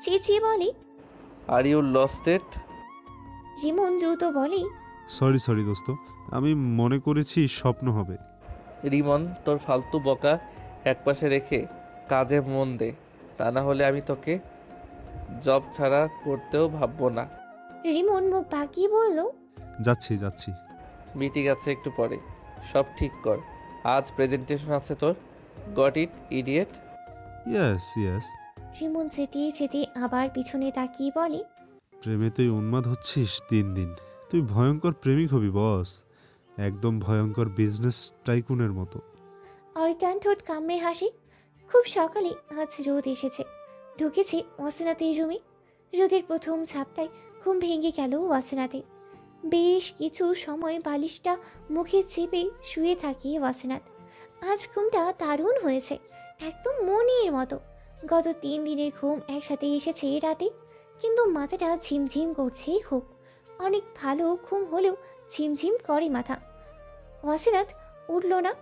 চেঁচিয়ে বলে, are you lost it? Rimon দ্রুত বলে, সরি সরি দোস্ত, আমি মনে করেছি স্বপ্ন হবে। রিমন, তোর ফালতু বকা একপাশে রেখে কাজে মন দে, তা না হলে আমি তোকে জব ছাড়া করতেও ভাববো না। রিমন মুখ বাঁকিয়ে বলল, যাচ্ছি যাচ্ছি। মিটিং আছে একটু পরে, সব ঠিক কর। আজ প্রেজেন্টেশন আছে তোর। Got it idiot? Yes yes. Rimon যেতে যেতে আবার পিছনে তাকিয়ে বলে, প্রেমে তুই উন্মাদ হচ্ছিস দিন দিন। তুই ভয়ঙ্কর প্রেমিক হবি বস, একদম ভয়ঙ্কর বিজনেস টাইকুনের মতো। অরিত্রাণ ঠোঁট কামড়ে হাসে। খুব সকালে আজ রোদ এসেছে, ঢুকেছে ওয়াসিনাতের রুমে। রোদের প্রথম ঝাপটায় ঘুম ভেঙে গেল ওয়াসিনাতের। বেশ কিছু সময় বালিশটা মুখে চেপে শুয়ে থাকে ওয়াসিনাত। আজ ঘুমটা দারুণ হয়েছে, একদম মনের মতো। গত 3 দিনের ঘুম একসাথে এসেছে রাতে, কিন্তু মাথাটা ঝিমঝিম করছে খুব। অনেক ভালো ঘুম হলেও ঝিমঝিম করে মাথা। ওয়াসিনাত উঠল না,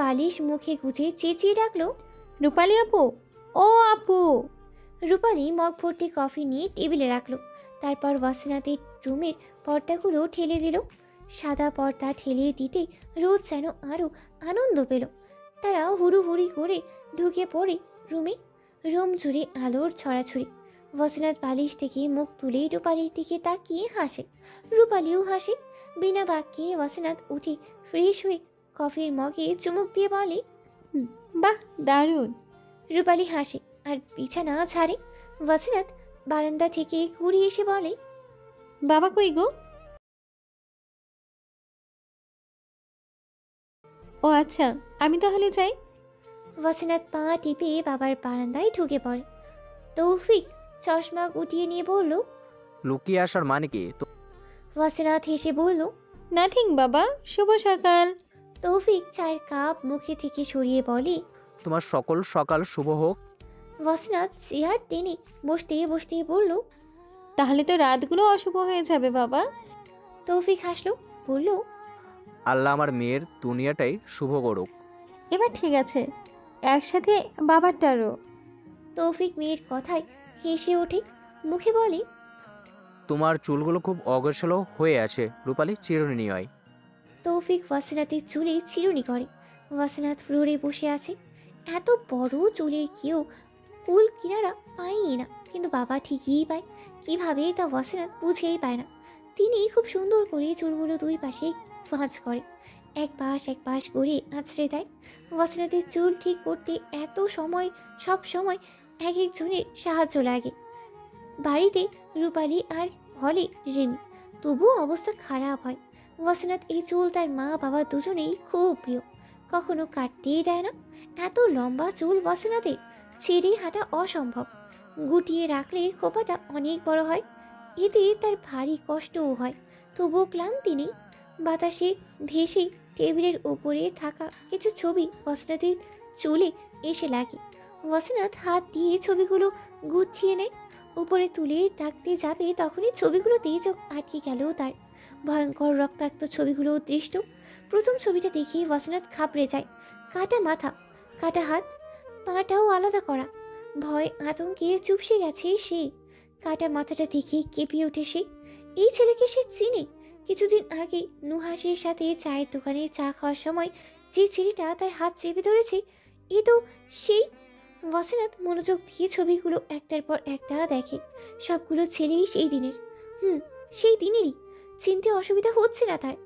বালিশ মুখে গুজে চেঁচিয়ে ডাকলো, রূপালী আপু, ও আপু। রূপালী মগ ভর্তি কফি নিয়ে টেবিলে রাখলো। তারপর ওয়াসিনাতের রুমের পর্দাগুলো ঠেলে দিল। সাদা পর্দা ঠেলে দিতে রোদ যেন আরও আনন্দ পেল। তারা হুড়ুহুড়ি করে ঢুকে পড়ে রুমে। রুম জুড়ে আলোর ছড়াছড়ি। ওয়াসিনাত বালিশ থেকে মুখ তুলে রূপালীর দিকে তাকিয়ে হাসে। রূপালীও হাসে। বিনা বাক্যে ওয়াসিনাত উঠে ফ্রেশ হয়ে কফির মগে চুমুক দিয়ে বলে, বাহ, দারুণ। রূপালী হাসে আর বিছানা ছাড়ে। ওয়াসিনাত বারান্দা থেকে ঘুরে এসে বলে, বাবা কই গো? ও আচ্ছা, আমি তাহলে যাই। ওয়াসিনাত পা টিপে বাবার বারান্দায় ঢুকে পড়ে। তৌফিক চশমা গুটিয়ে নিয়ে বলল, লুকিয়ে আসার মানে কি? তো ওয়াসিনাত হেসে বলল, নাথিং বাবা, শুভ সকাল। তৌফিক চায়ের কাপ মুখে থেকে সরিয়ে বলে। তোমার সকল সকাল শুভ হোক। ওয়াসিনাত চেয়ার টেনে বসতে বসতে বলল, তাহলে তো রাতগুলো অশুভ হয়ে যাবে বাবা। তৌফিক হাসলো, বলল, আল্লাহ আমার মেয়ের দুনিয়াটাই শুভ করুক। এবার ঠিক আছে, একসাথে বাবারটারও। তৌফিক মেয়ের কথায় হেসে ওঠে, মুখে বলে, তোমার চুলগুলো খুব অগোছালো হয়ে আছে, রূপালী, চিরুনি নিয়ে আয়। তৌফিক ওয়াসিনাতের চুলে চিরুনি করে। ওয়াসিনাত ফ্লোরে বসে আছে। এত বড় চুলের কেউ কুল কিনারা পায়ই না, কিন্তু বাবা ঠিকই পায়। কিভাবে তা ওয়াসিনাত বুঝেই পায় না। তিনি খুব সুন্দর করে চুলগুলো দুই পাশে ভাঁজ করে, এক পাশ করে আঁচড়ে দেয়। ওয়াসিনাতের চুল ঠিক করতে এত সময় সব সময় এক একজনের সাহায্য লাগে। বাড়িতে রূপালী আর হলে রিমি, তবুও অবস্থা খারাপ হয়। ওয়াসিনাত এই চুল তার মা বাবা দুজনেই খুব প্রিয়, কখনো কাটতেই দেয় না। এত লম্বা চুল ওয়াসিনাতের, ছেড়ে হাঁটা অসম্ভব। গুটিয়ে রাখলে খোপাটা অনেক বড় হয়, এতে তার ভারী কষ্টও হয়। তবুও ক্লান্তি নেই। বাতাসে ভেসে টেবিলের উপরে থাকা কিছু ছবি ওয়াসিনাতের চুলে এসে লাগে। ওয়াসিনাত হাত দিয়ে ছবিগুলো গুছিয়ে নেয়, উপরে তুলে ডাকতে যাবে, তখনই ছবিগুলোতে চোখ আটকে গেল তার। ভয়ঙ্কর রক্তাক্ত ছবিগুলো দৃষ্ট। প্রথম ছবিটা দেখে ওয়াসিনাত ঘাবড়ে যায়। কাটা মাথা, কাটা হাত, পাটাও আলাদা করা। ভয় আতঙ্কে চুপসে গেছে সে। কাটা মাথাটা দেখে কেঁপে ওঠে সে। এই ছেলেকে সে চিনে। কিছুদিন আগে নুহাসের সাথে চায়ের দোকানে চা খাওয়ার সময় যে ছেলেটা তার হাত চেপে ধরেছে, এ তো সেই। ওয়াসিনাত মনোযোগ দিয়ে ছবিগুলো একটার পর একটা দেখে। সবগুলো ছেলেই সেই দিনের। সেই দিনেরই। চিনতে অসুবিধা হচ্ছে না তার।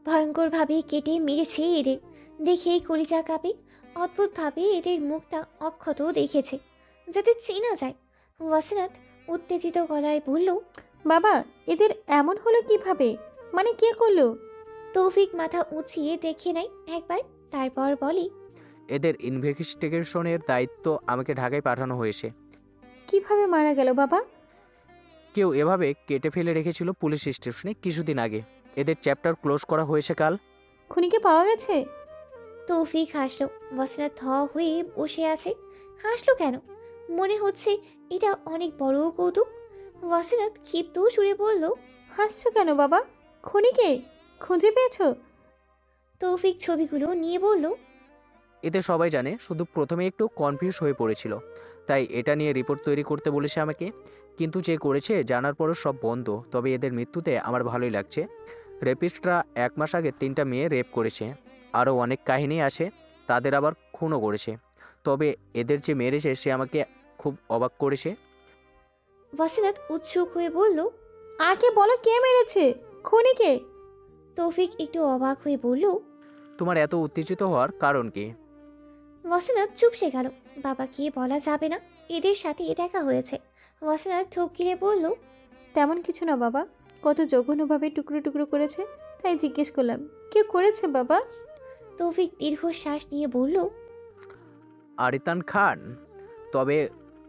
ভয়ঙ্করভাবে কেটে মেরেছে এদের। দেখেই কলিজা কাঁপে। অদ্ভুতভাবে এদের মুখটা অক্ষত দেখেছে, যাতে চেনা যায়। ওয়াসিনাত উত্তেজিত গলায় বলল, বাবা, এদের এমন হলো কিভাবে? মানে কে করলো? তৌফিক মাথা উঁচিয়ে দেখে নেয় একবার, তারপর বলে, এদের ইনভেস্টিগেশনের দায়িত্ব আমাকে ঢাকায় পাঠানো হয়েছে। কিভাবে মারা গেল বাবা? কেউ এভাবে কেটে ফেলে রেখেছিল পুলিশ স্টেশনে কিছুদিন আগে। এদের চ্যাপ্টার ক্লোজ করা হয়েছে কাল। খুনিকে পাওয়া গেছে? তৌফিক হাসলো। ওয়াসিনাত থ হয়ে বসে আছে। হাসলো কেন? মনে হচ্ছে এটা অনেক বড় কৌতুক। ওয়াসিনাত ক্ষিপ্ত সুরে বলল, হাসছো কেন বাবা? খুনিকে খুঁজে পেয়েছো? তৌফিক ছবিগুলো নিয়ে বলল, এদের সবাই জানে, শুধু প্রথমে একটু কনফিউজ হয়ে পড়েছিল, তাই এটা নিয়ে রিপোর্ট তৈরি করতে বলেছে আমাকে। কিন্তু যে করেছে জানার পরও সব বন্ধ। তবে এদের মৃত্যুতে আমার ভালোই লাগছে। রেপিস্টরা 1 মাস আগে 3টা মেয়ে রেপ করেছে। আরও অনেক কাহিনী আছে, তাদের আবার খুনও করেছে। তবে এদের যে মেরেছে সে আমাকে খুব অবাক করেছে। ওয়াসিনাত উৎসুক হয়ে বলল, আগে বলো, কে মেরেছে খুনিকে? তৌফিক একটু অবাক হয়ে বলল, তোমার এত উত্তেজিত হওয়ার কারণ কি? ওয়াসিনাত চুপসে গেল। বাবাকে বলা যাবে না এদের সাথে দেখা হয়েছে। ওয়াসিনাত ঠোক গিলে বলল, তেমন কিছু না বাবা, কত জঘন্যভাবে টুকরো টুকরো করেছে, তাই জিজ্ঞেস করলাম কে করেছে বাবা। তৌফিক দীর্ঘশ্বাস নিয়ে বলল, আরিতান খান। তবে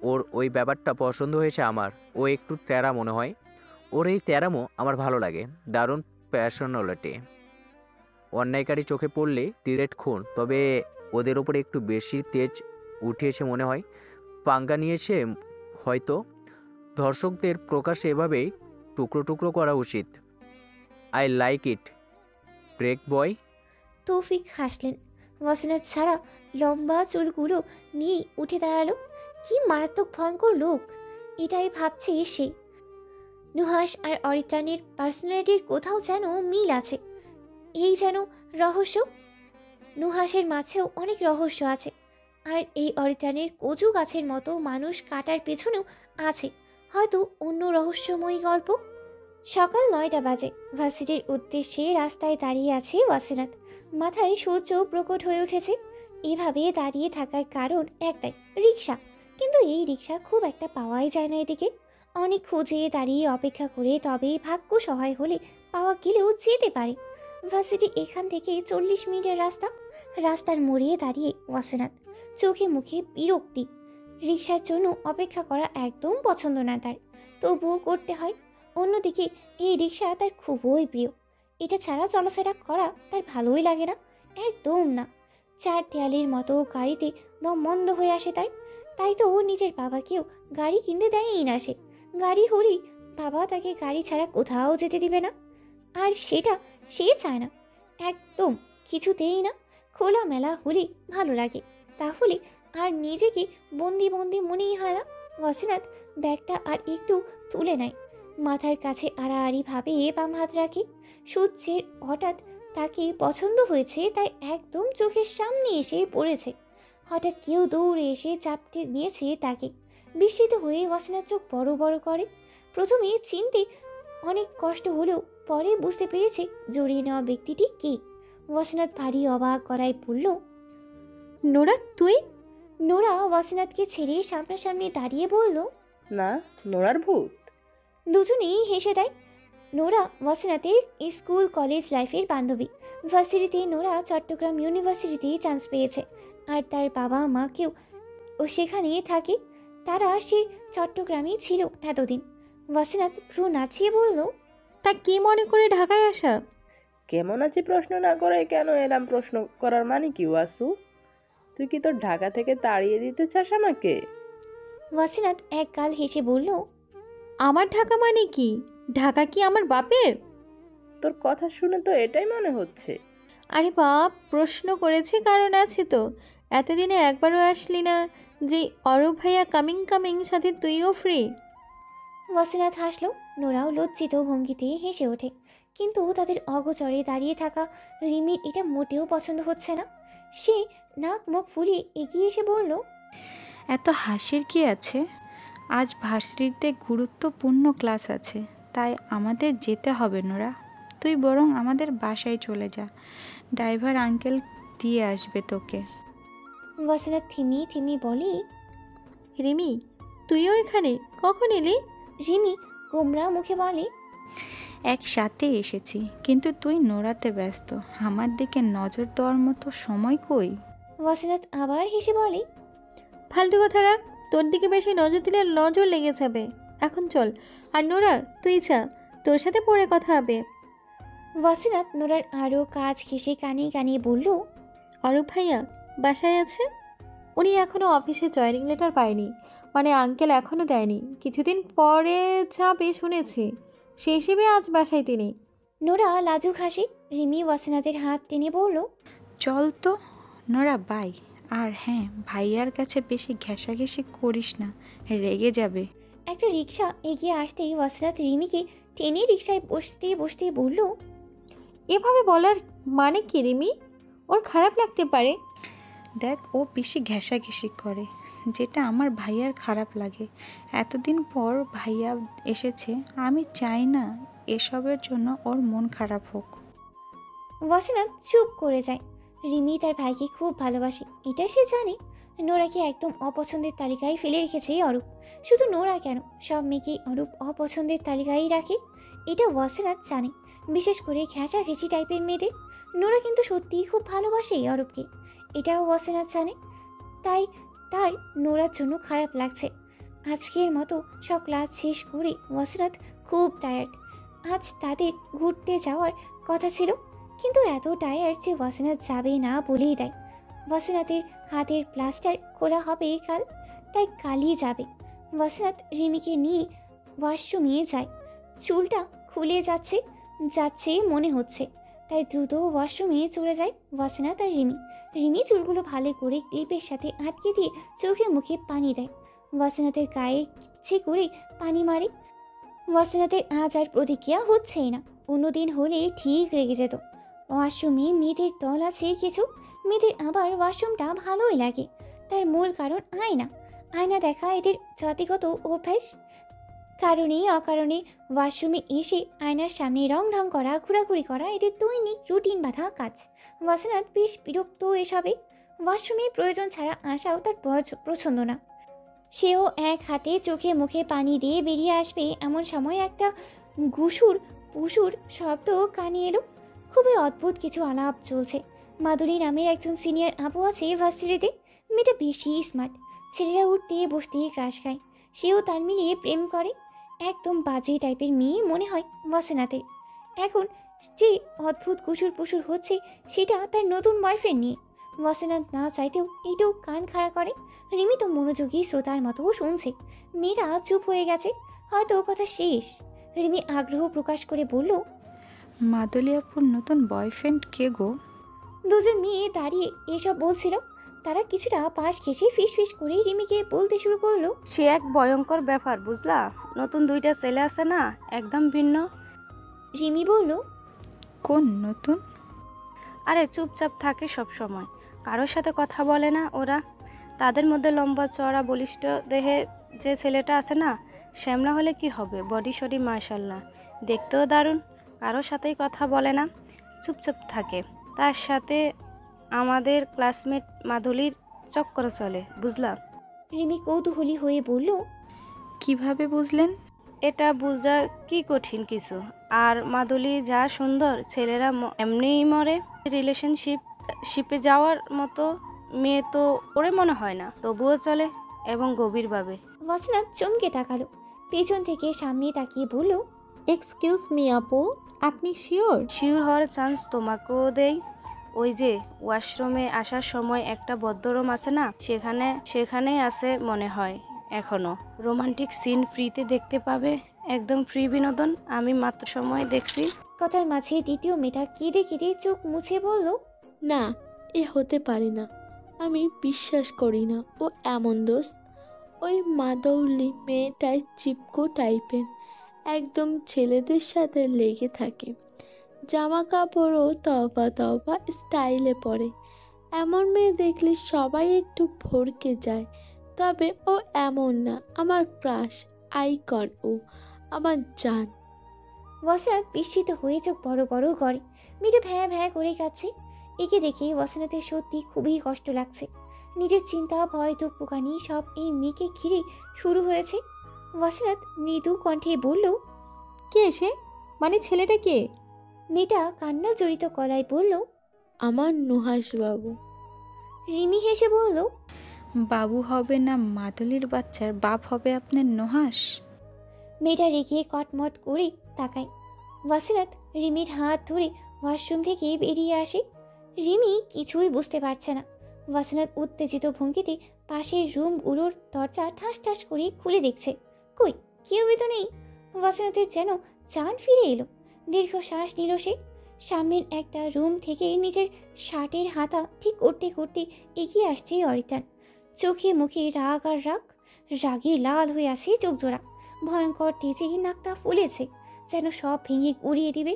ওর ওই ব্যাপারটা পছন্দ হয়েছে আমার। ও একটু তেরা মনে হয়। ওর এই তেরামো আমার ভালো লাগে। দারুণ প্যাশনালিটি। অন্যায়কারী চোখে পড়লে ডিরেক্ট খুন, তবে ওদের ওপরে একটু বেশি তেজ উঠিয়েছে মনে হয়। পাঙ্গা নিয়েছে হয়তো। ধর্ষকদের প্রকাশে এভাবেই টুকরো টুকরো করা উচিত। আই লাইক ইট ব্রেক বয়। তৌফিক হাসলেন। ওয়াসিনাত ছাড়া লম্বা চুলগুলো নিয়ে উঠে দাঁড়ালো। কি মারাত্মক ভয়ঙ্কর লোক, এটাই ভাবছে সে। নুহাস আর অরিত্রাণীর পার্সোনালিটির কোথাও যেন মিল আছে। এই যেন রহস্য। নুহাসের মাঝেও অনেক রহস্য আছে, আর এই অরিত্রাণীর কচু গাছের মতো মানুষ কাটার পেছনেও আছে হয়তো অন্য রহস্যময়ী গল্প। সকাল 9টা বাজে। ভার্সিটির উদ্দেশ্যে রাস্তায় দাঁড়িয়ে আছে ওয়াসিনাত। মাথায় সূর্য প্রকট হয়ে উঠেছে। এভাবে দাঁড়িয়ে থাকার কারণ একটাই, রিক্সা। কিন্তু এই রিক্সা খুব একটা পাওয়াই যায় না এদিকে। অনেক খুঁজে দাঁড়িয়ে অপেক্ষা করে তবে ভাগ্য সহায় হলে পাওয়া গেলেও যেতে পারে। ভার্সিটি এখান থেকে 40 মিনিটের রাস্তা। রাস্তার মোড়ে দাঁড়িয়ে ওয়াসিনাত, চোখে মুখে বিরক্তি। রিক্সার জন্য অপেক্ষা করা একদম পছন্দ না তার, তবুও করতে হয়। অন্যদিকে এই রিক্সা তার খুবই প্রিয়। এটা ছাড়া চলাফেরা করা তার ভালোই লাগে না, একদম না। 4 দেয়ালের মতো গাড়িতে দম বন্ধ হয়ে আসে তার। তাই তো ও নিজের বাবাকেও গাড়ি কিনতে দেয়ই না সে। গাড়ি হলেই বাবা তাকে গাড়ি ছাড়া কোথাও যেতে দিবে না, আর সেটা সে চায় না একদম, কিছুতেই না। খোলামেলা হলেই ভালো লাগে, তাহলে আর নিজেকে বন্দি বন্দি মনেই হয় না। ওয়াসিনাত ব্যাগটা আর একটু তুলে নেয়, মাথার কাছে আড়াআড়িভাবে বাম হাত রাখে। সূর্যের হঠাৎ তাকে পছন্দ হয়েছে, তাই একদম চোখের সামনে এসে পড়েছে। হঠাৎ কেউ দৌড়ে এসে চাপতে নিয়েছে তাকে। বিস্মিত হয়ে ওয়াসিনাত চোখ বড় বড় করে। প্রথমে চিনতে অনেক কষ্ট হলেও পরে বুঝতে পেরেছে জড়িয়ে নেওয়া ব্যক্তিটি কে। ওয়াসিনাত ভারী অবাক করায় বলল, নোরা তুই? নোরা ওয়াসিনাতকে ছেড়ে সামনাসামনি দাঁড়িয়ে বলল, না, নোরার ভূত। দুজনেই হেসে দেয়। নোরা ওয়াসিনাতের স্কুল কলেজ লাইফের বান্ধবী। ভার্সিটিতে নোরা চট্টগ্রাম ইউনিভার্সিটিতে চান্স পেয়েছে, আর তার বাবা মাকেও ও সেখানে থাকে। তারা সে চট্টগ্রামেই ছিল এতদিন। ওয়াসিনাত ভ্রু নাচিয়ে বলল, তা কি মনে করে ঢাকায় আসা? কেমন আছি প্রশ্ন না করে কেন এলাম প্রশ্ন করার মানে কি ওয়াসু? তুই কি তোর ঢাকা থেকে তাড়িয়ে দিতে চাস আমাকে? ওয়াসিনাত এক গাল হেসে বলল, আমার ঢাকা মানে কি? ঢাকা কি আমার বাপের? তোর কথা শুনে তো এটাই মনে হচ্ছে। আরে বাপ, প্রশ্ন করেছি কারণ আছে তো। এতদিনে একবারও আসলি না যে অরূপ ভাইয়া কামিং সাথে তুইও ফ্রি। ওয়াসিনাত হাসল। নোরাও লজ্জিত ভঙ্গিতে হেসে ওঠে। কিন্তু তাদের অগোচরে দাঁড়িয়ে থাকা রিমির এটা মোটেও পছন্দ হচ্ছে না। সে নাক মুখ ফুলিয়ে এগিয়ে এসে বলল, এত হাসির কি আছে? আজ ভার্সিটিতে গুরুত্বপূর্ণ ক্লাস আছে, তাই আমাদের যেতে হবে নোরা। তুই বরং আমাদের বাসায় চলে যা, ড্রাইভার আঙ্কেল দিয়ে আসবে তোকে। ওয়াসিনাত থিমিয়ে থিমিয়ে বলে, রিমি তুইও এখানে কখন এলি? রিমি গোমরা মুখে বলে, একসাথে এসেছি, কিন্তু তুই নোরাতে ব্যস্ত, আমার দিকে নজর দেওয়ার মতো সময় কই? ওয়াসিনাত আবার হেসে বলে, ফালতু কথা রাখ, তোর দিকে বেশি নজর দিলে নজর লেগে যাবে। এখন চল। আর নোরা তুই যা, তোর সাথে পরে কথা হবে। ওয়াসিনাত নোরার আরও কাজ ঘেঁষে কানিয়ে কানিয়ে বলল, অরূপ ভাইয়া বাসায় আছে। উনি এখনও অফিসে জয়েনিং লেটার পায়নি, মানে আঙ্কেল এখনও দেয়নি, কিছুদিন পরে যাবে শুনেছি, সেই হিসেবে আজ বাসায় তিনি। নোরা লাজুক হাসি। রিমি ওয়াসিনাতের হাত টেনে বলল, চল তো নোরা, বাই। আর হ্যাঁ, ভাইয়ার কাছে বেশি ঘেঁষাঘেঁষি করিস না, রেগে যাবে। একটা রিক্সা এগিয়ে আসতেই ওয়াসিনাত রিমিকে টেনে রিক্সায় বসতে বসতে বলল, এভাবে বলার মানে কি রিমি? ওর খারাপ লাগতে পারে। দেখ, ও বেশি ঘেঁষাঘেঁষি করে, যেটা আমার ভাইয়ার খারাপ লাগে। এতদিন পর ভাইয়া এসেছে, আমি চাই না এসবের জন্য ওর মন খারাপ হোক। ওয়াসিনাত চুপ করে যায়। রিমি তার ভাইকে খুব ভালোবাসে, এটা সে জানে। নোরাকে একদম অপছন্দের তালিকায় ফেলে রেখেছে অরূপ। শুধু নোরা কেন, সব মেয়েকেই অরূপ অপছন্দের তালিকায় রাখে, এটা ওয়াসিনাত জানে। বিশেষ করে ঘেঁষাঘেঁষি টাইপের মেয়েদের। নোরা কিন্তু সত্যিই খুব ভালোবাসে অরূপকে, এটাও ওয়াসিনাত জানে। তাই তার নোরার জন্য খারাপ লাগছে। আজকের মতো সব ক্লাস শেষ করে ওয়াসিনাত খুব টায়ার্ড। আজ তাদের ঘুরতে যাওয়ার কথা ছিল, কিন্তু এত টায়ার্ড যে ওয়াসিনাত যাবে না বলেই দেয়। ওয়াসিনাতের হাতের প্লাস্টার খোলা হবে কাল, তাই কালই যাবে। ওয়াসিনাত রিমিকে নিয়ে ওয়াশরুমে যায়। চুলটা খুলে যাচ্ছে মনে হচ্ছে, তাই দ্রুত ওয়াশরুমে চলে যায় ওয়াসিনাত আর রিমি। রিমি চুলগুলো ভালো করে ক্লিপের সাথে আটকে দিয়ে চোখে মুখে পানি দেয়। ওয়াসিনাতের গায়ে ইচ্ছে করে পানি মারে। ওয়াসিনাতের আজ আর প্রতিক্রিয়া হচ্ছেই না। অন্যদিন হলে ঠিক রেগে যেত। ওয়াশরুমে মেয়েদের দল আছে কিছু, মেয়েদের আবার ওয়াশরুমটা ভালোই লাগে। তার মূল কারণ আয়না দেখা এদের জাতিগত অভ্যাস। কারণে অকারণে ওয়াশরুমে এসে আয়নার সামনে রং ঢং করা, ঘোরাঘুরি করা এদের দৈনিক রুটিন বাঁধা কাজ। ওয়াসিনাত বেশ বিরক্ত এসবে। ওয়াশরুমে প্রয়োজন ছাড়া আসাও তার পছন্দ না। সেও এক হাতে চোখে মুখে পানি দিয়ে বেরিয়ে আসবে, এমন সময় একটা গুসুর পুসুর শব্দ কানে এলো। খুবই অদ্ভুত কিছু আলাপ চলছে। মাধুরী নামের একজন সিনিয়র আপু আছে ভার্সিটিতে। মেয়েটা বেশি স্মার্ট, ছেলেরা উঠতে বসতে ক্রাশ খায়। সেও তাল মিলিয়ে প্রেম করে। একদম বাজে টাইপের মেয়ে মনে হয় ওয়াসিনাতের। এখন যে অদ্ভুত কুসুর পুসুর হচ্ছে সেটা তার নতুন বয়ফ্রেন্ড নিয়ে। ওয়াসিনাত না চাইতেও একটু কান খাড়া করে। রিমি তো মনোযোগী শ্রোতার মতো শুনছে। মেয়েরা চুপ হয়ে গেছে, হয়তো কথা শেষ। রিমি আগ্রহ প্রকাশ করে বলল, মাদুলি আপুর নতুন বয়ফ্রেন্ড কে গো? দুজন মেয়ে দাঁড়িয়ে এসব বলছিল। তারা কিছুটা পাশ ঘেঁষে ফিস করে রিমিকে বলতে শুরু করলো, সে এক ভয়ঙ্কর ব্যাপার বুঝলা, নতুন 2টা ছেলে আছে না, একদম ভিন্ন। রিমি বলল, কোন নতুন? আরে চুপচাপ থাকে সব সময়, কারোর সাথে কথা বলে না ওরা। তাদের মধ্যে লম্বা চড়া বলিষ্ঠ দেহে যে ছেলেটা আছে না, শ্যামলা হলে কি হবে, বডি শডি মাশাল্লাহ, দেখতেও দারুণ। কারোর সাথেই কথা বলে না, চুপচাপ থাকে। তার সাথে আমাদের ক্লাসমেট মাধুরীর চক্কর চলে, বুঝলা। রিমি কৌতূহলী হয়ে বলল, কিভাবে বুঝলেন? এটা বোঝা কি কঠিন কিছু। আর মাধুরী যা সুন্দর, ছেলেরা এমনিই মরে। রিলেশনশিপে যাওয়ার মতো মেয়ে তো ওরে মনে হয় না, তবুও চলে, এবং গভীরভাবে। ওয়াসিনাত চমকে তাকালো। পেছন থেকে সামনে তাকিয়ে বলল, এক্সকিউজ মি আপু, আপনি শিওর? শিওর হওয়ার চান্স তোমাকেও দেই। ওই যে ওয়াশরুমে আসার সময় একটা বদ্ধরুম আছে না, সেখানেই আছে মনে হয় এখনো। রোমান্টিক সিন ফ্রিতে দেখতে পাবে, একদম ফ্রি বিনোদন। আমি মাত্র সময় দেখছি। কথার মাঝে দ্বিতীয় মেয়েটা কেঁদে কেঁদে চোখ মুছে বলল, না, এ হতে পারে না, আমি বিশ্বাস করি না ও এমন দোস্ত। ওই মাদৌলি মেয়েটাই চিপকো টাইপের, একদম ছেলেদের সাথে লেগে থাকে। জামা কাপড়ও তওবা তওবা স্টাইলে পরে। এমন মেয়ে দেখলে সবাই একটু ভড়কে যায়। তবে ও এমন না, আমার ক্রাশ, আইকন ও, আমার জান। ওয়াসিনাত বিস্মিত হয়ে চোখ বড় বড় করে। মেয়েটা ভ্যাঁ ভ্যাঁ করে কাছে। একে দেখে ওয়াসিনাতের সত্যি খুবই কষ্ট লাগছে। নিজের চিন্তা, ভয়, দুঃখ পোকানি সব এই মেয়েকে ঘিরে শুরু হয়েছে। ওয়াসিনাত মৃদু কণ্ঠে বলল, কে সে? মানে ছেলেটা কে? মেয়েটা কান্না জড়িত গলায় বলল, আমার নুহাস বাবু। রিমি হেসে বলল, বাবু হবে না মাদুলির বাচ্চার বাপ হবে আপনার নুহাস? মেয়েটা রেখে কটমট করে তাকায়। ওয়াসিনাত রিমির হাত ধরে ওয়াশরুম থেকে বেরিয়ে আসে। রিমি কিছুই বুঝতে পারছে না। ওয়াসিনাত উত্তেজিত ভঙ্গিতে পাশের রুমগুলোর দরজা ঠাস ঠাস করে খুলে দেখছে। কই, কেউই তো নেই। ওয়াসিনাতের যেন জান ফিরে এলো। দীর্ঘশ্বাস নিল সে। সামনের একটা রুম থেকে নিজের শার্টের হাতা ঠিক করতে করতে এগিয়ে আসছে অরিতান। চোখে মুখে রাগ আর রাগে লাল হয়ে আছে চোখ জোড়া। ভয়ঙ্কর তেজে নাকটা ফুলেছে, যেন সব ভেঙে গুড়িয়ে দিবে।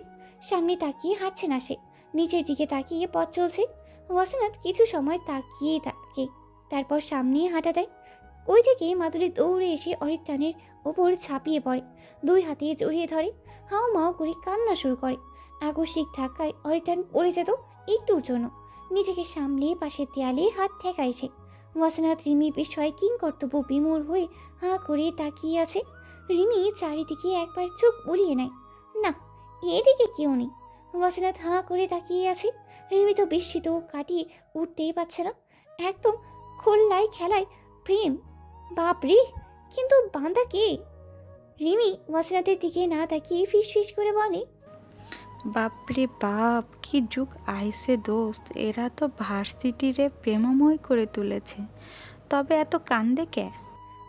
সামনে তাকিয়ে হাঁটছে না সে, নিচের দিকে তাকিয়ে পথ চলছে। ওয়াসিনাত কিছু সময় তাকিয়ে থাকে, তারপর সামনে হাঁটা দেয়। ওই থেকে মাদুলি দৌড়ে এসে অরিত্রানের ওপর ঝাঁপিয়ে পড়ে, 2 হাতে জড়িয়ে ধরে, হাও মাও করে কান্না শুরু করে। আকস্মিক ধাক্কায় অরিত্রান পড়ে যেত একটুর জন্য। নিজেকে সামলে পাশের দেয়ালে হাত ঠেকায় সে। ওয়াসিনাত রিমি বিষয়ে কিংকর্তব্য বিমূঢ় হয়ে হাঁ করে তাকিয়ে আছে। রিমি চারিদিকে একবার চোখ বুলিয়ে নেয়। না, এদিকে কেউ নেই। ওয়াসিনাত হাঁ করে তাকিয়ে আছে। রিমি তো বিস্মিত কাটিয়ে উঠতেই পারছে না। একদম খোল্লায় খেলায় প্রেম, বাপরে কিন্তু বান্দা কে? রিমি ওয়াসিনাতের দিকে না তাকিয়ে ফিস ফিস করে বলে, বাপরে বাপ, কি যুগ আইসে দোস্ত, এরা তো ভার্সিটিরে প্রেমময় করে তুলেছে। তবে এত কান্দে কে?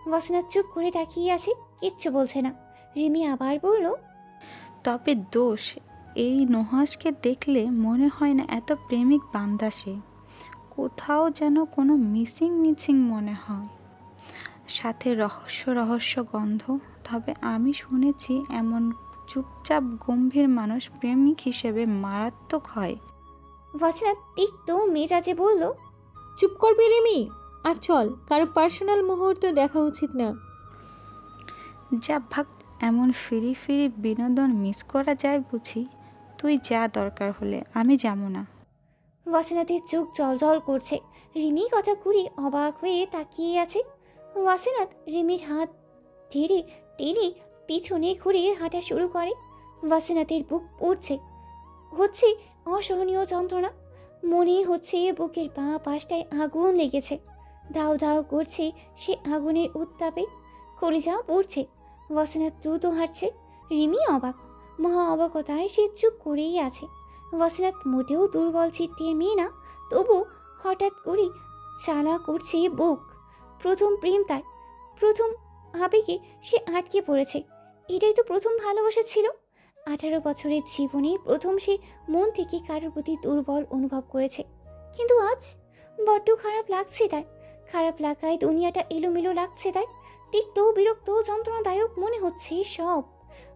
ওয়াসিনাত চুপ করে তাকিয়ে আছে, কিচ্ছু বলছে না। রিমি আবার বলল, তবে দোষ, এই নুহাসকে দেখলে মনে হয় না এত প্রেমিক বান্দা সে। কোথাও যেন কোনো মিসিং মিসিং মনে হয়, সাথে রহস্য রহস্য গন্ধ। তবে আমি শুনেছি এমন চুপচাপ গম্ভীর মানুষ প্রেমিক হিসেবে মারাত্মক হয়। ওয়াসিনাত তিক্ত মেজাজে বলল, চুপ করবি রিমি, আর চল, কারো পার্সোনাল মুহূর্ত দেখা উচিত না। যা ভাগ, এমন ফিরি ফিরি বিনোদন মিস করা যায় বুঝি? তুই যা, দরকার হলে, আমি যাবো না। ওয়াসিনাতের চোখ জল জল করছে। রিমি কথা ঘুরে অবাক হয়ে তাকিয়ে আছে। ওয়াসিনাত রিমির হাত ধীরে টেনে পিছনে ঘুরে হাঁটা শুরু করে। ওয়াসিনাতের বুক পড়ছে, হচ্ছে অসহনীয় যন্ত্রণা। মনে হচ্ছে বুকের বাঁ পাশটায় আগুন লেগেছে, দাও দাও করছে সে আগুনের উত্তাপে। কলিজা পড়ছে। ওয়াসিনাত দ্রুত হাঁটছে। রিমি অবাক, মহা অবাকতায় সে চুপ করেই আছে। ওয়াসিনাত মোটেও দুর্বল চিত্তের মেয়ে না, তবু হঠাৎ করে চালা করছে বুক। প্রথম প্রেম তার, প্রথম আবেগে সে আটকে পড়েছে। এটাই তো প্রথম ভালোবাসা ছিল। 18 বছরের জীবনে প্রথম সে মন থেকে কারোর প্রতি দুর্বল অনুভব করেছে। কিন্তু আজ বড্ড খারাপ লাগছে তার। খারাপ লাগায় দুনিয়াটা এলোমেলো লাগছে তার। তিক্ত, বিরক্ত, যন্ত্রণাদায়ক মনে হচ্ছে সব।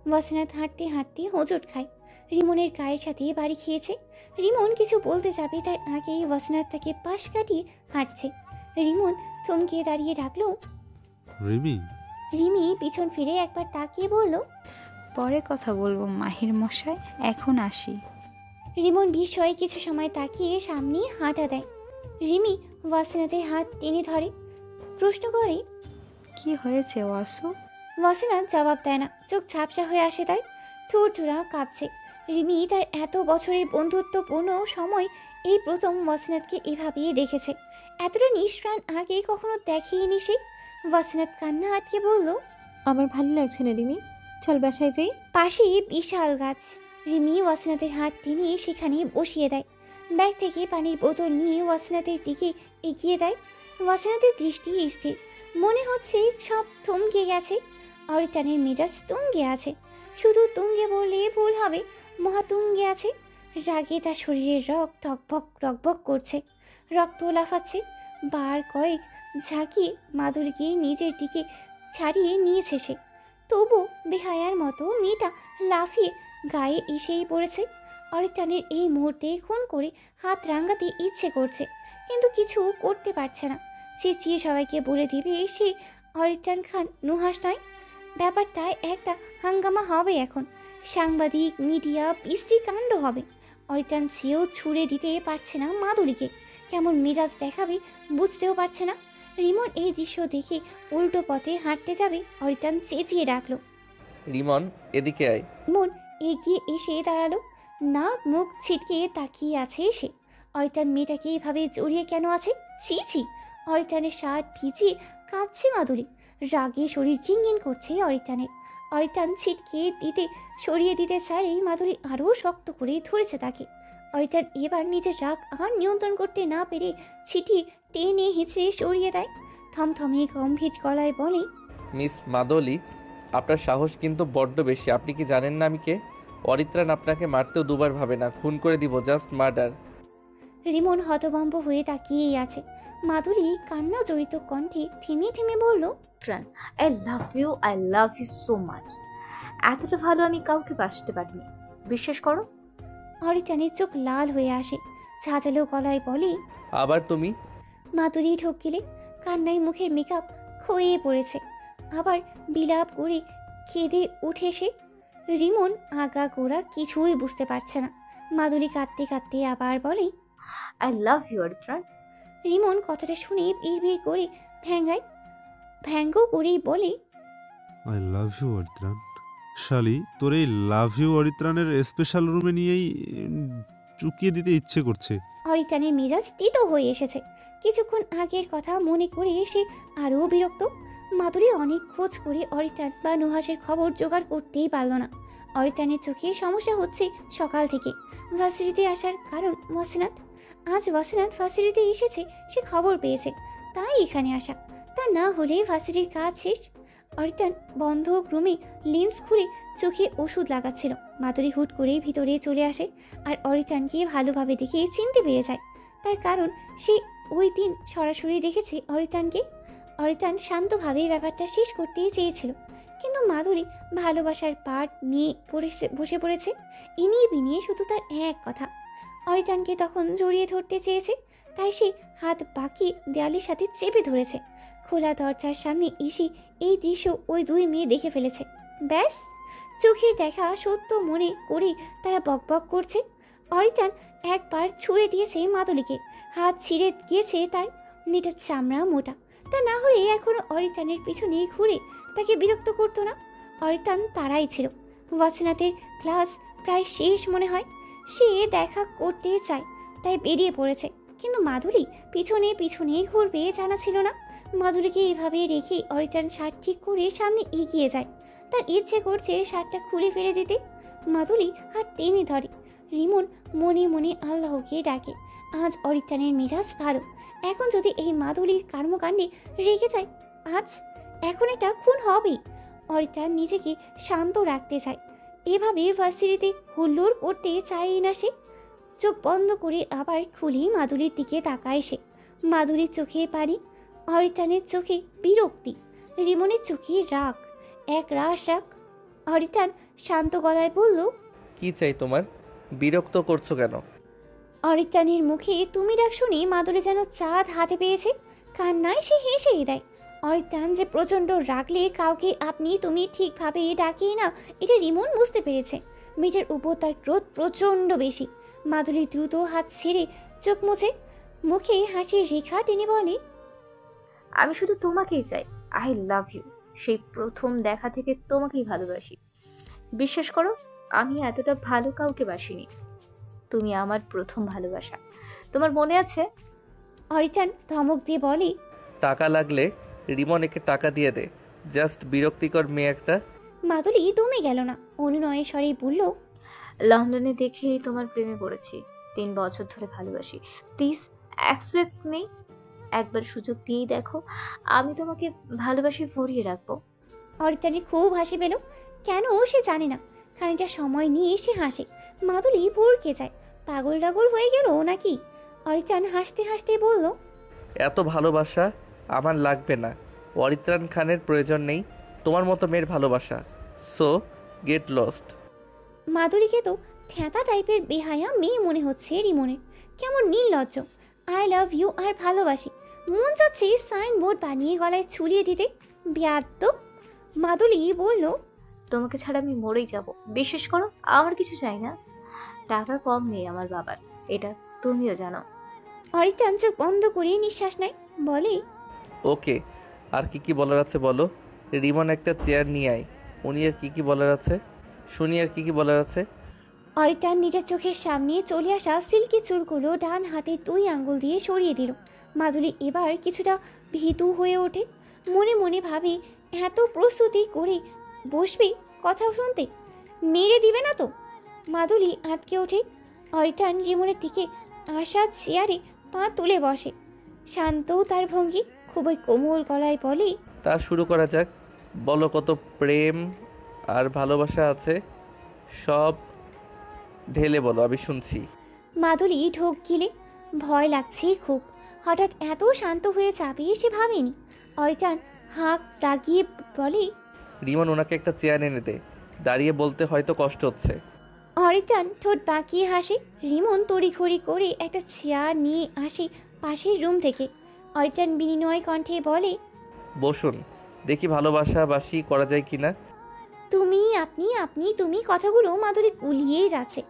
ওয়াসিনাত হাঁটতে হাঁটতে হোঁচট খায়। রিমনের গায়ের সাথে বাড়ি খেয়েছে। রিমন কিছু বলতে যাবে তার আগেই ওয়াসিনাত তাকে পাশ কাটিয়ে হাঁটছে। রিমন থমকে দাঁড়িয়ে ডাকলো, রিমি। রিমি পিছন ফিরে একবার তাকিয়ে বলল, পরে কথা বলবো মাহির মশাই, এখন আসি। রিমন বিস্ময়ে কিছু সময় তাকিয়ে সামনে হাঁটা দেয়। রিমি ওয়াসিনাতের হাত টেনে ধরে, প্রশ্ন করে, কি হয়েছে ওয়াসু? ওয়াসিনাত জবাব দেয় না, চোখ ঝাপসা হয়ে আসে তার, ঠোঁট জোড়া কাঁপছে। রিমি তার এত বছরের বন্ধুত্বপূর্ণ সময় এই প্রথম ওয়াসিনাতকে এভাবেই দেখেছে। এতটা নিষ্প্রাণ আগে কখনো দেখেইনি সে। ওয়াসিনাত কান্না আটকে বলল, আমার ভালো লাগছে না রিমি, চল বাসায় যাই। পাশে বিশাল গাছ। রিমি ওয়াসিনাতের হাত টেনে সেখানে বসিয়ে দেয়। ব্যাগ থেকে পানির বোতল নিয়ে ওয়াসিনাতের দিকে এগিয়ে দেয়। ওয়াসিনাতের দৃষ্টি স্থির, মনে হচ্ছে সব থমকে গেছে। অরিতানের মেজাজ তুঙ্গে আছে। শুধু তুঙ্গে বললে ভুল হবে, মহাতুঙ্গে আছে। রাগে তার শরীরের রক্ত টকবক টকবক করছে, রক্ত লাফাচ্ছে। বার কয়েক ঝাঁকিয়ে মাধুরীকে নিজের দিকে ছাড়িয়ে নিয়েছে সে। তবু বেহায়ার মতো মেয়েটা লাফিয়ে গায়ে এসেই পড়েছে। অরিতানের এই মুহূর্তে খুন করে হাত রাঙাতে ইচ্ছে করছে, কিন্তু কিছু করতে পারছে না। চেঁচিয়ে সবাইকে বলে দিবে সে অরিতান খান নুহাস নয়। ব্যাপারটায় একটা হাঙ্গামা হবে এখন। সাংবাদিক, মিডিয়া, বিশ্রী কাণ্ড হবে। অরিতান চেয়েও ছুড়ে দিতে পারছে না মাধুরীকে। কেমন মেজাজ দেখাবে বুঝতেও পারছে না। রিমন এই দৃশ্য দেখে উল্টো পথে হাঁটতে যাবে। অরিতান চেঁচিয়ে ডাকলো, রিমন এদিকে আয়। রিমন এগিয়ে এসে দাঁড়ালো। নাক মুখ ছিটকে তাকিয়ে আছে সে। অরিতান মেয়েটাকে এভাবে জড়িয়ে কেন আছে? ছি ছি। অরিতানের শার্ট ভিজিয়ে কাঁদছে মাধুরী। রাগে শরীর ঘিনঘিন করছে অরিতানের। অরিতান ছিটকে দিতে সরিয়ে দিতে চাইলেই মাধুরী আরও শক্ত করে ধরেছে তাকে। অরিতান এবার নিজের রাগ আর নিয়ন্ত্রণ করতে না পেরে ছিটিয়ে টেনে হিঁচড়ে সরিয়ে দেয়। থমথমে গম্ভীর গলায় বলে, মিস মাদলি, আপনার সাহস কিন্তু বড্ড বেশি। আপনি কি জানেন না আমি কে? অরিত্রাণ আপনাকে মারতেও দুবার ভাবে না, খুন করে দিব, জাস্ট মার্ডার। রিমন হতভম্ব হয়ে তাকিয়েই আছে। মাধুরী কান্না জড়িত কণ্ঠে থেমে থেমে বলল, I love you so much. এতটা ভালো আমি কাউকে বাসতে পারিনি, বিশ্বাস করো। অরিতানের চোখ লাল হয়ে আসে, ঝাঁঝালো গলায় বলে, আবার তুমি? মাধুরী ঢোক গেলে কান্নায় মুখের মেকআপ ক্ষয়ে পড়েছে। আবার বিলাপ করে কেঁদে উঠে সে। রিমন আগা গোড়া কিছুই বুঝতে পারছে না। মাধুরী কাঁদতে কাঁদতে আবার বলে, আই লাভ ইউ অরিত্রাণ। রিমন কথাটা শুনে বিড়বিড় করে ব্যঙ্গ করেই বলে, আই লাভ ইউ অরিত্রাণ। শালি, তোর এই লাভ ইউ অরিত্রাণের স্পেশাল রুমে নিয়েই চুকিয়ে দিতে ইচ্ছে করছে। অরিতানের মেজাজ তিতো হয়ে এসেছে। কিছুক্ষণ আগের কথা মনে করে সে আরও বিরক্ত। মাধুরী অনেক খোঁজ করে অরিতান বা নুহাসের খবর জোগাড় করতেই পারল না। অরিতানের চোখে সমস্যা হচ্ছে সকাল থেকে। ভার্সিটিতে আসার কারণ ওয়াসিনাত। আজ ওয়াসিনাত ভার্সিটিতে এসেছে, সে খবর পেয়েছে, তাই এখানে আসা। তা না হলে ভার্সিটির কাজ শেষ। অরিতান বন্ধ রুমে লেন্স খুলে চোখে ওষুধ লাগাচ্ছিল। মাধুরী হুট করে ভিতরে চলে আসে আর অরিতানকে ভালোভাবে দেখে চিনতে পেরে যায়। তার কারণ সে ওই দিন সরাসরি দেখেছে অরিতানকে। অরিতান শান্তভাবে ব্যাপারটা শেষ করতেই চেয়েছিল, কিন্তু মাধুরী ভালোবাসার পার্ট নিয়ে বসে পড়েছে। ইনিয়ে বিনিয়ে শুধু তার এক কথা। অরিতানকে তখন জড়িয়ে ধরতে চেয়েছে, তাই সে হাত বাঁকিয়ে দেয়ালের সাথে চেপে ধরেছে। খোলা দরজার সামনে এসে এই দৃশ্য ওই দুই মেয়ে দেখে ফেলেছে। ব্যাস, চোখের দেখা সত্য মনে করে তারা বকবক করছে। অরিতান একবার ছুঁড়ে দিয়েছে মাদুলিকে, হাত ছিঁড়ে গিয়েছে তার। মেয়েটার চামড়া মোটা, তা না হলে এখনো অরিতানের পিছনে ঘুরে তাকে বিরক্ত করতো না। অরিতান তারাই ছিল। ওয়াসিনাতের ক্লাস প্রায় শেষ মনে হয়, সে দেখা করতে চায়, তাই বেরিয়ে পড়েছে। কিন্তু মাধুরী পিছনে পিছনে ঘুরবে জানা ছিল না। মাধুরীকে এইভাবে রেখে অরিতান শার্ট ঠিক করে সামনে এগিয়ে যায়। তার ইচ্ছে করছে শার্টটা খুলে ফেলে দিতে। মাধুরী হাত টেনে ধরে। রিমন মনে মনে আল্লাহকে ডাকে। আজ অরিতানের মেজাজ ভালো। এখন যদি এই মাধুরীর কর্মকাণ্ডে রেগে যায়, এখন এটা খুন হবেই। অরিতান নিজেকে শান্ত রাখতে চায়। এভাবে ভার্সিটিতে হুল্লোড় করতে চায় না সে। চোখ বন্ধ করে আবার খুলে মাধুরীর দিকে তাকায় সে। মাধুরীর চোখে পানি, অরিতানের চোখে বিরক্তি, রিমনের চোখে রাগ, এক রাশ রাগ। অরিতান শান্ত গলায় বলল, কি চাই তোমার? বিরক্ত করছো কেন? অরিতানের মুখে তুমি ডাক শুনে মাধুরী যেন চাঁদ হাতে পেয়েছে। কান্নায় সে হেসেই দেয়। অরিতান যে প্রচণ্ড রাগলে কাউকে আপনি তুমি ঠিকভাবে ডাকে না, এটা রিমন বুঝতে পেরেছে। মেয়েটার উপর তার ক্রোধ প্রচণ্ড বেশি। মাধুরী দ্রুত হাত ছেড়ে চোখ মুছে মুখে হাসির রেখা টেনে বলে, আমি শুধু তোমাকেই চাই। I love you. সেই প্রথম দেখা থেকে তোমাকেই ভালোবাসি। বিশ্বাস করো, আমি এতটা ভালো কাউকে বাসিনি। তুমি আমার প্রথম ভালোবাসা। তোমার মনে আছে? অরিতান ধমক দিয়ে বলে, টাকা লাগলে রিমন একে টাকা দিয়ে দে। জাস্ট বিরক্তিকর মেয়ে একটা। মাধুরী দমে গেল না, অনুনয়ে স্বরে বলল, লন্ডনে দেখেই তোমার প্রেমে পড়েছি। 3 বছর ধরে ভালোবাসি। Please accept me. একবার সুযোগ দিয়েই দেখো, আমি তোমাকে ভালোবাসি ভরিয়ে রাখবো। অরিতানের খুব হাসি পেল। কেন সে জানে না। খানিকটা সময় নিয়ে সে হাসে। মাধুরী ভরকে যায়। পাগল টাগল হয়ে গেল নাকি? অরিতান হাসতে হাসতে বলল, এত ভালোবাসা আমার লাগবে না। অরিত্রান খানের প্রয়োজন নেই তোমার মতো মেয়ের ভালোবাসা। So get lost. মাধুরীকে তো থ্যাতা টাইপের বেহায়া মেয়ে মনে হচ্ছে রিমনের। কেমন নির্লজ্জ। আই লাভ ইউ আর ভালোবাসি, মন চাচ্ছে সাইনবোর্ড বানিয়ে গলায় ছুড়িয়ে দিতে। বেয়াদ্দপ। মাধুরী বলল, তোমাকে ছাড়া আমি মরেই যাব। বিশ্বাস করো, আমার কিছু চাই না। টাকা কম নেই আমার বাবার, এটা তুমিও জানো। অরিতান চোখ বন্ধ করে নিঃশ্বাস নেয়, বলে, ওকে, আর কি কি বলার আছে বলো। রিমন একটা চেয়ার নিয়ে আয়। উনি আর কি কি বলার আছে শুনি, আর কি কি বলার আছে। অরিতান নিজের চোখের সামনে চলে আসা সিল্কি চুলগুলো ডান হাতে 2 আঙ্গুল দিয়ে সরিয়ে দিল। মাধুরী এবার কিছুটা ভীতু হয়ে ওঠে। মনে মনে ভাবে, এত প্রস্তুতি করে বসবে কথা শুনতে, মেরে দিবে না তো? মাধুরী আটকে ওঠে। অরিতান রিমনের দিকে আসা চেয়ারে পা তুলে বসে। শান্ত তার ভঙ্গি, খুবই কোমল গলায় বলে, তা শুরু করা যাক। বলো কত প্রেম আর ভালোবাসা আছে, সব ঢেলে বলো, আমি শুনছি। মাধুরী ঢোক গিলে। ভয় লাগছে খুব। হঠাৎ এত শান্ত হয়ে যাবে সে ভাবেনি। অরিতান হাঁক জাগিয়ে বলে, রিমন ওনাকে একটা চেয়ার এনে দে। দাঁড়িয়ে বলতে হয়তো কষ্ট হচ্ছে। অরিতান ঠোঁট বাঁকিয়ে হাসে। রিমন তড়িঘড়ি করে একটা চেয়ার নিয়ে আসে পাশের রুম থেকে। অরিতান বিনিময় কণ্ঠে বলে, বসুন, দেখি ভালোবাসাবাসি করা যায় কিনা। তুমি আপনি আপনি তুমি কথাগুলো মাধুরী গুলিয়েই যাচ্ছে।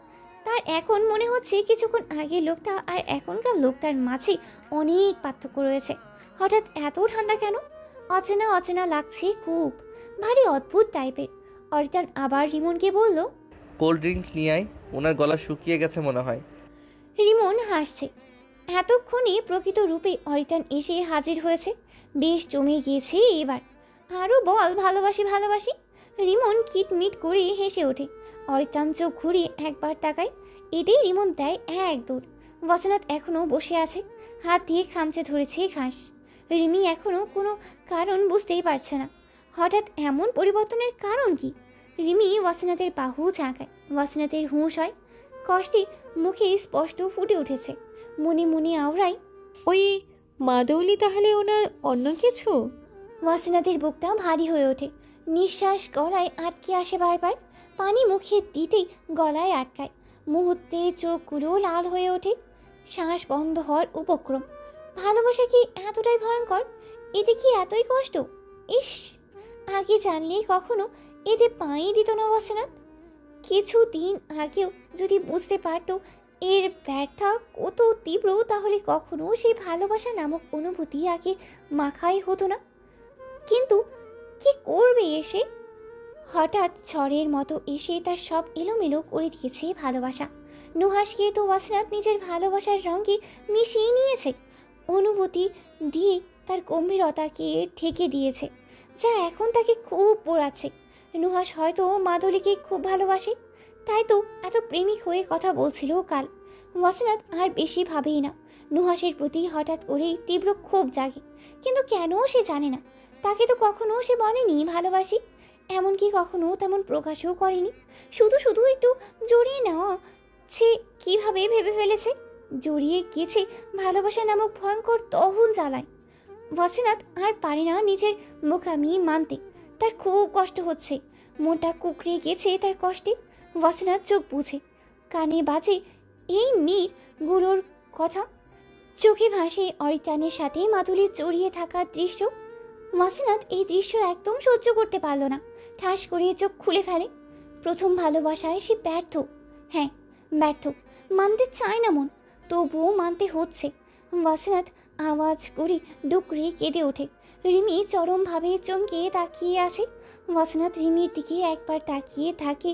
তার এখন মনে হচ্ছে কিছুক্ষণ আগে লোকটা আর এখনকার লোকটার মাঝে অনেক পার্থক্য রয়েছে। হঠাৎ এত ঠান্ডা কেন? অচেনা অচেনা লাগছে খুব, ভারী অদ্ভুত টাইপের। অরিতান আবার রিমনকে বলল, কোল্ড ড্রিঙ্কস নিয়ে আয়, ওনার গলা শুকিয়ে গেছে মনে হয়। রিমন হাসছে। এতক্ষণে প্রকৃত রূপে অরিতান এসে হাজির হয়েছে। বেশ জমে গিয়েছে এবার। আরও বল ভালোবাসি ভালোবাসি। রিমন কিটমিট করে হেসে ওঠে। অরিত্রাণ চোখ ঘুরিয়ে একবার তাকায়। এতেই রিমন দেয় এক দৌড়। ওয়াসিনাত এখনও বসে আছে, হাত দিয়ে খামচে ধরেছে ঘাস। রিমি এখনও কোনো কারণ বুঝতেই পারছে না। হঠাৎ এমন পরিবর্তনের কারণ কি? রিমি ওয়াসিনাতের বাহু ঝাঁকায়। ওয়াসিনাতের হুঁশ হয়, কষ্টে মুখে স্পষ্ট ফুটে উঠেছে। মনে মনে আওড়ায়, ওই মাদৌলি তাহলে ওনার অন্য কিছু? ওয়াসিনাতের বুকটা ভারী হয়ে ওঠে। নিঃশ্বাস গলায় আটকে আসে বারবার। পানি মুখে দিতেই গলায় আটকায়। মুহূর্তে চোখগুলো লাল হয়ে ওঠে। শ্বাস বন্ধ হওয়ার উপক্রম। ভালোবাসা কি এতটাই ভয়ঙ্কর? এতে কি এতই কষ্ট? ইস, আগে জানলে কখনো এতে পাই দিত না ওয়াসিনাত। কিছুদিন আগেও যদি বুঝতে পারতো এর ব্যর্থা কত তীব্র, তাহলে কখনো সেই ভালোবাসা নামক অনুভূতি আগে মাখাই হতো না। কিন্তু কি করবে এসে? হঠাৎ ঝড়ের মতো এসে তার সব এলোমেলো করে দিয়েছে ভালোবাসা। নুহাসকে তো ওয়াসিনাত নিজের ভালোবাসার রঙে মিশিয়ে নিয়েছে। অনুভূতি দিয়ে তার গম্ভীরতাকে ঢেকে দিয়েছে, যা এখন তাকে খুব পোড়াচ্ছে। নুহাস হয়তো মাদুলিকে খুব ভালোবাসে, তাই তো এত প্রেমিক হয়ে কথা বলছিল কাল। ওয়াসিনাত আর বেশি ভাবেই না। নুহাসের প্রতি হঠাৎ করেই তীব্র ক্ষোভ জাগে, কিন্তু কেন সে জানে না। তাকে তো কখনো সে বলেনি ভালোবাসি, এমনকি কখনো তেমন প্রকাশও করেনি। শুধু শুধু একটু জড়িয়ে নেওয়া সে কীভাবে ভেবে ফেলেছে। জড়িয়ে গেছে ভালোবাসা নামক ভয়ঙ্কর দহন জ্বালায়। ওয়াসিনাত আর পারে না নিজের মুখামি মানতে। তার খুব কষ্ট হচ্ছে, মনটা কুকড়ে গেছে তার কষ্টে। ওয়াসিনাত চোখ বুঝে, কানে বাজে এই মেয়েগুলোর কথা। চোখে ভাসে অরিত্রাণের সাথে মাদুলি জড়িয়ে থাকার দৃশ্য। ওয়াসিনাত এই দৃশ্য একদম সহ্য করতে পারল না। ঠাস করে চোখ খুলে ফেলে। প্রথম ভালোবাসায় সে ব্যর্থ। হ্যাঁ, ব্যর্থ। মানতে চায় না মন, তবুও মানতে হচ্ছে। ওয়াসিনাত আওয়াজ করে ডুকরে কেঁদে ওঠে। রিমি চরমভাবে চমকে তাকিয়ে আছে। ওয়াসিনাত রিমির দিকে একবার তাকিয়ে তাকে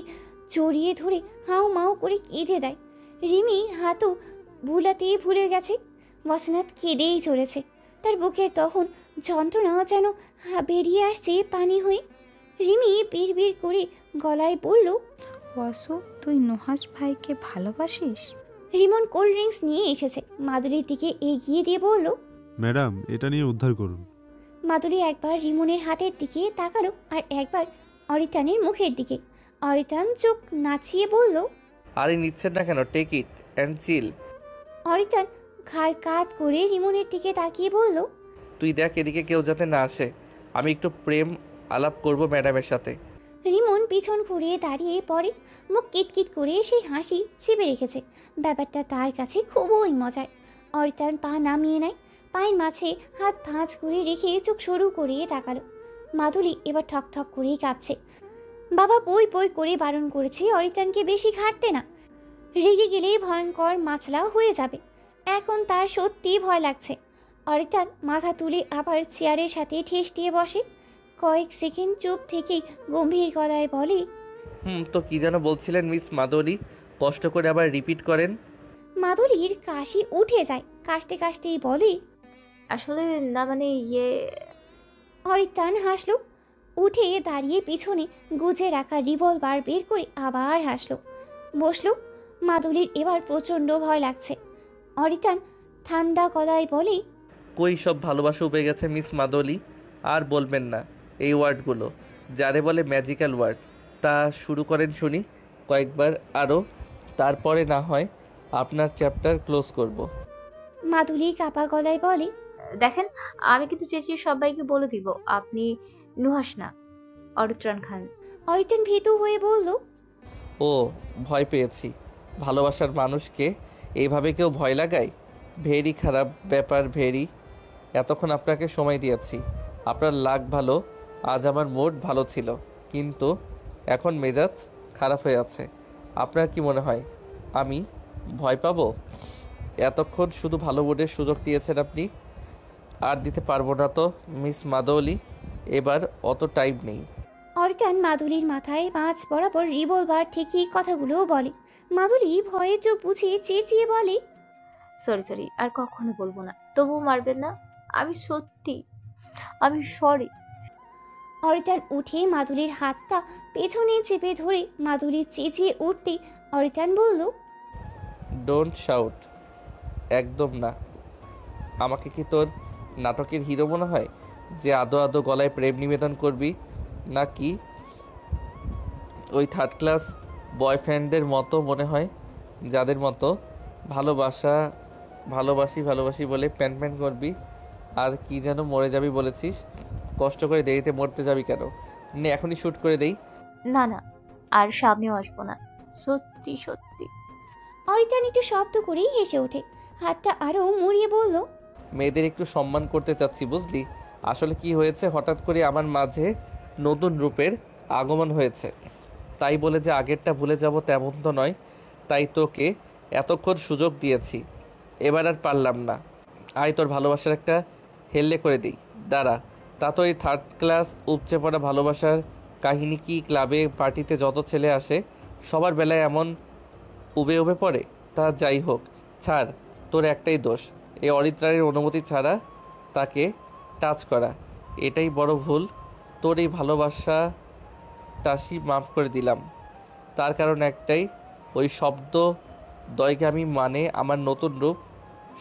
জড়িয়ে ধরে হাও মাও করে কেঁদে দেয়। রিমি হাতও ভুলাতে ভুলে গেছে। ওয়াসিনাত কেঁদেই চলেছে। তার বুকের তখন যন্ত্রণা যেন বেরিয়ে আসছে পানি হয়ে। রিমি বিড়বিড় করে গলায় বলল, ওয়াসু, তুই নুহাস ভাইকে ভালোবাসিস? রিমন কোল্ড ড্রিঙ্কস নিয়ে এসেছে। মাদুরির দিকে এগিয়ে দিয়ে বলল, ম্যাডাম, এটা নিয়ে উদ্ধার করুন। মাদুরি একবার রিমনের হাতের দিকে তাকালো আর একবার অরিত্রাণের মুখের দিকে। অরিত্রাণ চোখ নাচিয়ে বলল, আরে নিচ্ছেন না কেন? টেক ইট অ্যান্ড চিল। অরিত্রাণ ঘাড় কাত করে রিমনের দিকে তাকিয়ে বলল, তুই দেখ এদিকে কেউ যাতে না আসে, আমি একটু প্রেম আলাপ করব ম্যাডামের সাথে। রিমন পিছন ঘুরে দাঁড়িয়ে পড়ে। মুখ কিটকিট করে সেই হাসি চেপে রেখেছে। ব্যাপারটা তার কাছে খুবই মজার। অরিত্রাণ পা নামিয়ে নেয়, পায়ের মাঝে হাত ভাঁজ করে রেখে চোখ সরু করে তাকালো। মাধুরী এবার ঠক ঠক করেই কাঁপছে। বাবা বই বই করে বারণ করেছে অরিত্রাণকে বেশি ঘাঁটতে না, রেগে গেলেই ভয়ঙ্কর মাছলা হয়ে যাবে। এখন তার সত্যি ভয় লাগছে। অরিত্রাণ মাথা তুলে আবার চেয়ারের সাথে ঠেস দিয়ে বসে। কয়েক সেকেন্ড চুপ থেকেই গম্ভীর গলায় বলে, তো কি যেন বলছিলেন মিস মাদুলি? কষ্ট করে আবার রিপিট করেন। মাধুরীর কাশি উঠে যায়। কাশতে কাশতেই বলে, আসলে না মানে অরিত্রাণ হাসলো। উঠে দাঁড়িয়ে পিছনে গুজে রাখা রিভলভার বের করে আবার হাসলো। বসলো। মাধুরীর এবার প্রচণ্ড ভয় লাগছে। অরিত্রাণ ঠান্ডা গলায় বলে, কই সব ভালোবাসা উবে গেছে মিস মাদুলি। আর বলবেন না এই ওয়ার্ডগুলো, যারে বলে ম্যাজিক্যাল ওয়ার্ড। তা শুরু করেন শুনি কয়েকবার আরও, তারপরে না হয় আপনার চ্যাপ্টার ক্লোজ করব। মাধুরী কাপা গলায় বলে, দেখেন, আমি কিন্তু চেঁচিয়ে সবাইকে বলে দিব আপনি নুহাস না, অরিত্রাণ খান। অরিত্রাণ ভীতু হয়ে বলল, ও, ভয় পেয়েছি। ভালোবাসার মানুষকে এইভাবে কেউ ভয় লাগায়? ভেরি খারাপ ব্যাপার, ভেরি। এতক্ষণ আপনাকে সময় দিয়েছি, আপনার লাক ভালো। আজ আমার মুড ভালো ছিল, কিন্তু এখন মেজাজ খারাপ হয়ে আছে। আপনার কি মনে হয় আমি ভয় পাবো? এতক্ষণ শুধু ভালো মুডের সুযোগ দিয়েছেন আপনি, আর দিতে পারবো না তো মিস মাদৌলি। এবার অত টাইম নেই। অরিত্রাণ মাধুরীর মাথায় মাছ বরাবর রিভলভার ঠেকিয়ে কথাগুলো বলে। মাধুরী ভয়ে চোখ বুঝিয়ে চেঁচিয়ে বলে, সরি, আর কখনো বলবো না। তবুও মারবেন না, আমি সত্যি, আমি সরি। অরিতান উঠে মাদুলির হাতটা পেছনে চেপে ধরে মাদুলি চেঁচিয়ে উঠতে অরিতান বলল, ডোন্ট শাউট, একদম না। আমাকে কি তোর নাটকের হিরো মনে হয় যে আদো আদো গলায় প্রেম নিবেদন করবি, নাকি ওই থার্ড ক্লাস বয়ফ্রেন্ডদের মতো মনে হয় যাদের মতো ভালোবাসি বলে প্যান প্যান করবি? আর কি যেন মরে যাবি বলেছিস, কষ্ট করে দেরিতে মরতে যাবি কেন? নে এখনই শ্যুট করে দেই। না না, আর সামনেও আসবো না, সত্যি সত্যি। অরিতান একটু শব্দ করেই হেসে ওঠে, হাতটা আরও মুড়িয়ে বলল, মেয়েদের একটু সম্মান করতে চাচ্ছি বুঝলি। আসলে কি হয়েছে, হঠাৎ করে আমার মাঝে নতুন রূপের আগমন হয়েছে, তাই বলে যে আগেরটা ভুলে যাব তেমন তো নয়। তাই তোকে এতক্ষণ সুযোগ দিয়েছি, এবার আর পারলাম না। আয় তোর ভালোবাসার একটা হেল্লে করে দিই, দাঁড়া। তা তো এই থার্ড ক্লাস উপচে পড়া ভালোবাসার কাহিনী কি ক্লাবে পার্টিতে যত ছেলে আসে সবার বেলায় এমন উবে উবে পড়ে? তা যাই হোক, ছাড়, তোর একটাই দোষ, এই অরিত্রারের অনুমতি ছাড়া তাকে টাচ করা, এটাই বড় ভুল। তোর এই ভালোবাসা টাসি মাফ করে দিলাম, তার কারণ একটাই, ওই শব্দ দয়কে আমি মানে আমার নতুন রূপ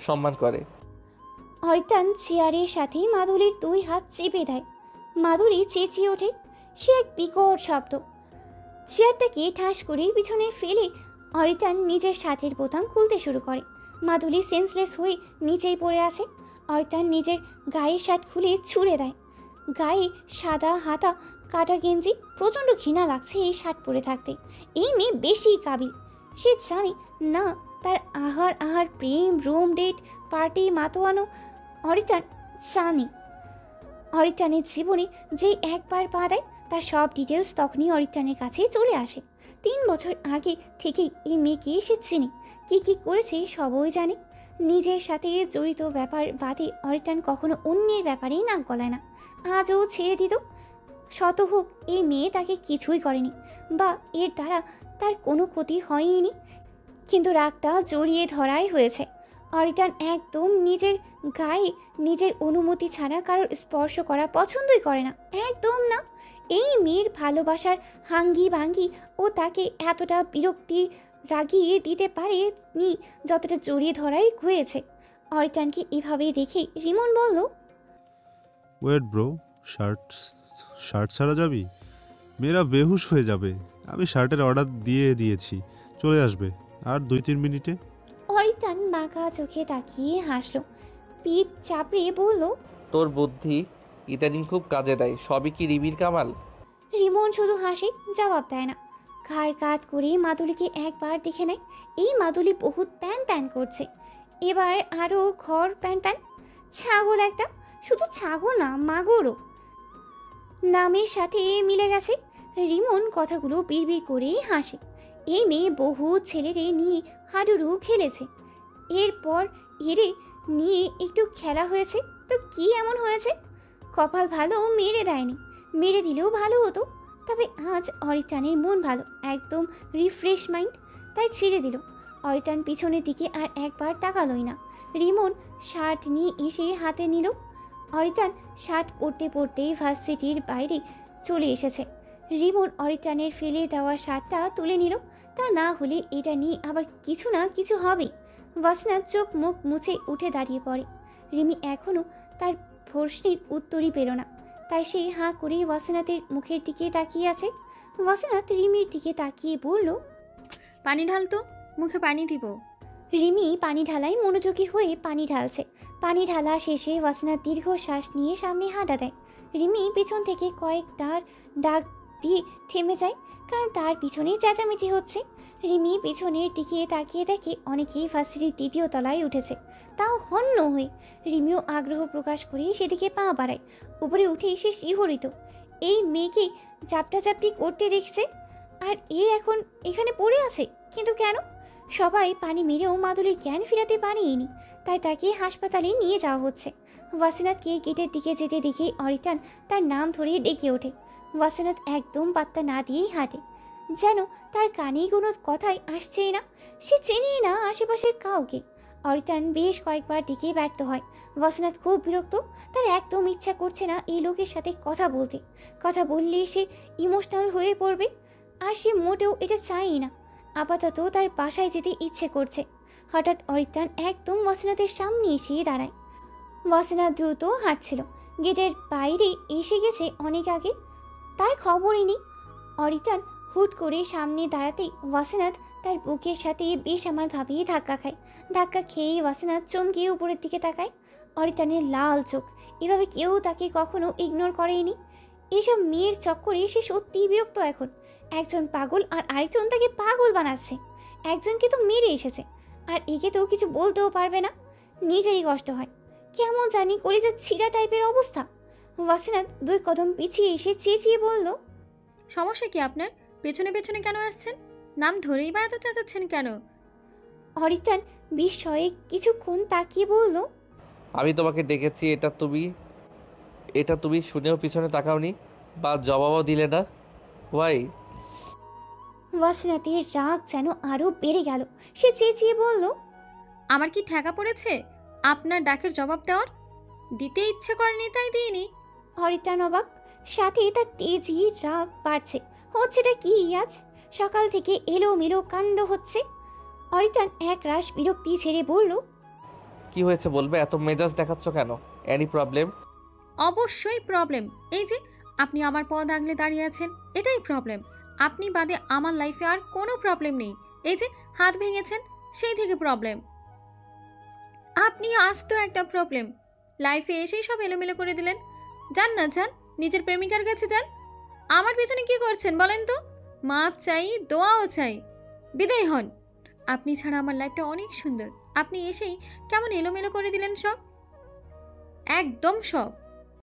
সম্মান করে। অরিতান চেয়ারের সাথে মাদুলির 2 হাত চেপে দেয়। মাদুলি চেঁচিয়ে ওঠে, সে এক বিকট শব্দ। চেয়ারটাকে ঠাস করে পিছনে ফেলে অরিতান নিজের শার্টের বোতাম খুলতে শুরু করে। মাদুলি সেন্সলেস হয়ে নিচেই পড়ে আছে। অরিতান নিজের গায়ের শার্ট খুলে ছুঁড়ে দেয়। গায়ে সাদা হাতা কাটা গেঞ্জি, প্রচণ্ড ঘৃণা লাগছে এই শার্ট পরে থাকতে। এই মেয়ে বেশি কাবিল। সে জানে না তার আহার প্রেম, রুম ডেট, পার্টি মাতোয়ানো অরিতান জানে। অরিতানের জীবনে যেই একবার পা দেয় তার সব ডিটেলস তখনই অরিতানের কাছে চলে আসে। 3 বছর আগে থেকেই এই মেয়েকে সে চেনে, কি করেছে সবই জানে। নিজের সাথে জড়িত ব্যাপার বাদে অরিতান কখনো অন্যের ব্যাপারেই নাক গলায় না। আজও ছেড়ে দিত। শত হোক এই মেয়ে তাকে কিছুই করেনি বা এর দ্বারা তার কোনো ক্ষতি হয়নি, কিন্তু রাগটা জড়িয়ে ধরাই হয়েছে। অরিতান একদম নিজের গায়ে নিজের অনুমতি ছাড়া কারোর স্পর্শ করা পছন্দই করে না, একদম না। এই মেয়ের ভালোবাসার হাঙ্গি ভাঙ্গি ও তাকে এতটা বিরক্তি রাগিয়ে দিতে পারে নি যতটা জড়িয়ে ধরাই হয়েছে। অরিতানকে এভাবেই দেখে রিমন বলল, ওয়েট ব্রো, শার্ট ছাড়া যাবি? মেয়েরা বেহুশ হয়ে যাবে। আমি শার্টের অর্ডার দিয়েছি, চলে আসবে আর 2-3 মিনিটে। অরিতান বাঁকা চোখে তাকিয়ে হাসলো, পিঠ চাপড়ে বলল, তোর বুদ্ধি ইদানিং খুব কাজে দেয়, সবই কি রিমির কামাল? রিমন শুধু হাসে, জবাব দেয় না। ঘাড় কাত করে মাদুলিকে একবার দেখে নেয়। এই মাদুলি বহুত প্যান প্যান করছে, এবার আরও ঘর প্যান প্যান। ছাগল একটা, শুধু ছাগল না, মাগরও নামের সাথে মিলে গেছে। রিমন কথাগুলো বিড়বিড় করেই হাসে। এই মেয়ে বহু ছেলেরে নিয়ে হাডুডু খেলেছে, এরপর এরে নিয়ে একটু খেলা হয়েছে, তো কি এমন হয়েছে? কপাল ভালো মেরে দেয়নি, মেরে দিলেও ভালো হতো। তবে আজ অরিতানের মন ভালো, একদম রিফ্রেশ মাইন্ড, তাই ছেড়ে দিল। অরিতান পিছনের দিকে আর একবার তাকালোই না। রিমন শার্ট নিয়ে এসে হাতে নিল। অরিতান শার্ট পরতে পরতে ভার্সিটির বাইরে চলে এসেছে। রিমন অরিতানের ফেলে দেওয়া শার্টটা তুলে নিল, তা না হলে এটা নিয়ে আবার কিছু না কিছু হবে। ওয়াসনাথ চোখ মুখ মুছে উঠে দাঁড়িয়ে পড়ে। রিমি এখনও তার প্রশ্নের উত্তরই পেল না, তাই সে হাঁ করে ওয়াসনাথের মুখের দিকে তাকিয়ে আছে। ওয়াসনাথ রিমির দিকে তাকিয়ে বলল, পানি ঢাল তো, মুখে পানি দিব। রিমি পানি ঢালাই মনোযোগী হয়ে পানি ঢালছে। পানি ঢালা শেষে ওয়াসনাথ দীর্ঘশ্বাস নিয়ে সামনে হাঁটা দেয়। রিমি পিছন থেকে কয়েকবার ডাক দিয়ে থেমে যায়, কারণ তার পিছনে চেঁচামেচি হচ্ছে। রিমি পিছনের দিকে তাকিয়ে দেখে অনেকেই ভার্সিটির 2য় তলায় উঠেছে, তাও হন্য হয়ে। রিমিও আগ্রহ প্রকাশ করে সেদিকে পা বাড়ায়। উপরে উঠে সে শিহরিত, এই মেয়েকে চাপটাচাপটি করতে দেখছে, আর এ এখন এখানে পড়ে আছে। কিন্তু কেন? সবাই পানি মেরেও মাদুলির জ্ঞান ফিরাতে পারেনি, তাই তাকে হাসপাতালে নিয়ে যাওয়া হচ্ছে। ওয়াসিনাথকে গেটের দিকে যেতে দেখে অরিতান তার নাম ধরে ডেকে ওঠে। ওয়াসিনাথ একদম পাত্তা না দিয়েই হাঁটে, যেন তার কানে কোনো কথাই আসছেই না। সে চেনেই না আশেপাশের কাউকে। অরিতান বেশ কয়েকবার ডেকে ব্যর্থ হয়। ওয়াসনাত খুব বিরক্ত। তার একদম ইচ্ছা করছে না এই লোকের সাথে কথা বলতে। কথা বললে সে ইমোশনাল হয়ে পড়বে, আর সে মোটেও এটা চায়ই না। আপাতত তার বাসায় যেতে ইচ্ছে করছে। হঠাৎ অরিতান একদম ওয়াসনাতের সামনে এসে দাঁড়ায়। ওয়াসনা দ্রুত হাঁটছিল, গেটের বাইরে এসে গেছে অনেক আগে, তার খবরই নেই। অরিতান হুট করে সামনে দাঁড়াতেই ওয়াসনাত তার বুকের সাথে বেসামালভাবে ধাক্কা খায়। ধাক্কা খেয়েই ওয়াসনাত চমকে উপরের দিকে তাকায়। অরিতানের লাল চোখ, এভাবে কেউ তাকে কখনো ইগনোর করেনি। এইসব মেয়ের চক্করে সে সত্যিই বিরক্ত এখন। একজন পাগল আর আরেকজন তাকে পাগল বানাচ্ছে। একজনকে তো মেরে এসেছে, আর একে তো কিছু বলতেও পারবে না। নিজেরই কষ্ট হয়, কেমন জানি কলিজার ছিঁড়া টাইপের অবস্থা। ওয়াসনাত 2 কদম পিছিয়ে এসে চেঁচিয়ে বলল, সমস্যা কি আপনার? পেছনে পেছনে কেন আসছেন? নাম ধরেই বা এত চেঁচাচ্ছেন কেন? অরিতান বিস্ময়ে কিছুক্ষণ তাকিয়ে বলল, আমি তোমাকে ডেকেছি, এটা তুমি শুনেও পিছনে তাকাওনি বা জবাবও দিলে না। ওয়াই? ওয়াসনাতের রাগ যেন আরো বেড়ে গেল। সে চেঁচিয়ে বলল, আমার কি ঠেকা পড়েছে আপনার ডাকের জবাব দেওয়ার? দিতে ইচ্ছে করেনি তাই দিইনি। অরিতান অবাক, সাথে তার তেজি রাগ বাড়ছে। হচ্ছেটা কি আজ? সকাল থেকে এলোমেলো কাণ্ড হচ্ছে। অরিতান এক রাশ বিরক্তি ছেড়ে বলল, কি হয়েছে বলবে? এত মেজাজ দেখাচ্ছ কেন? Any problem? অবশ্যই প্রবলেম। এই যে আপনি আমার পথ আগলে দাঁড়িয়ে আছেন, এটাই প্রবলেম। আপনি বাদে আমার লাইফে আর কোনো প্রবলেম নেই। এই যে হাত ভেঙেছেন, সেই থেকে প্রবলেম। আপনি আজ তো একটা প্রবলেম। লাইফে এসেই সব এলোমেলো করে দিলেন। যান না, যান নিজের প্রেমিকার কাছে যান। আমার পেছনে কি করছেন বলেন তো? মাপ চাই, দোয়াও চাই। বিদায় হন। আপনি ছাড়া আমার লাইফটা অনেক সুন্দর। আপনি এসেই কেমন এলোমেলো করে দিলেন সব, একদম সব।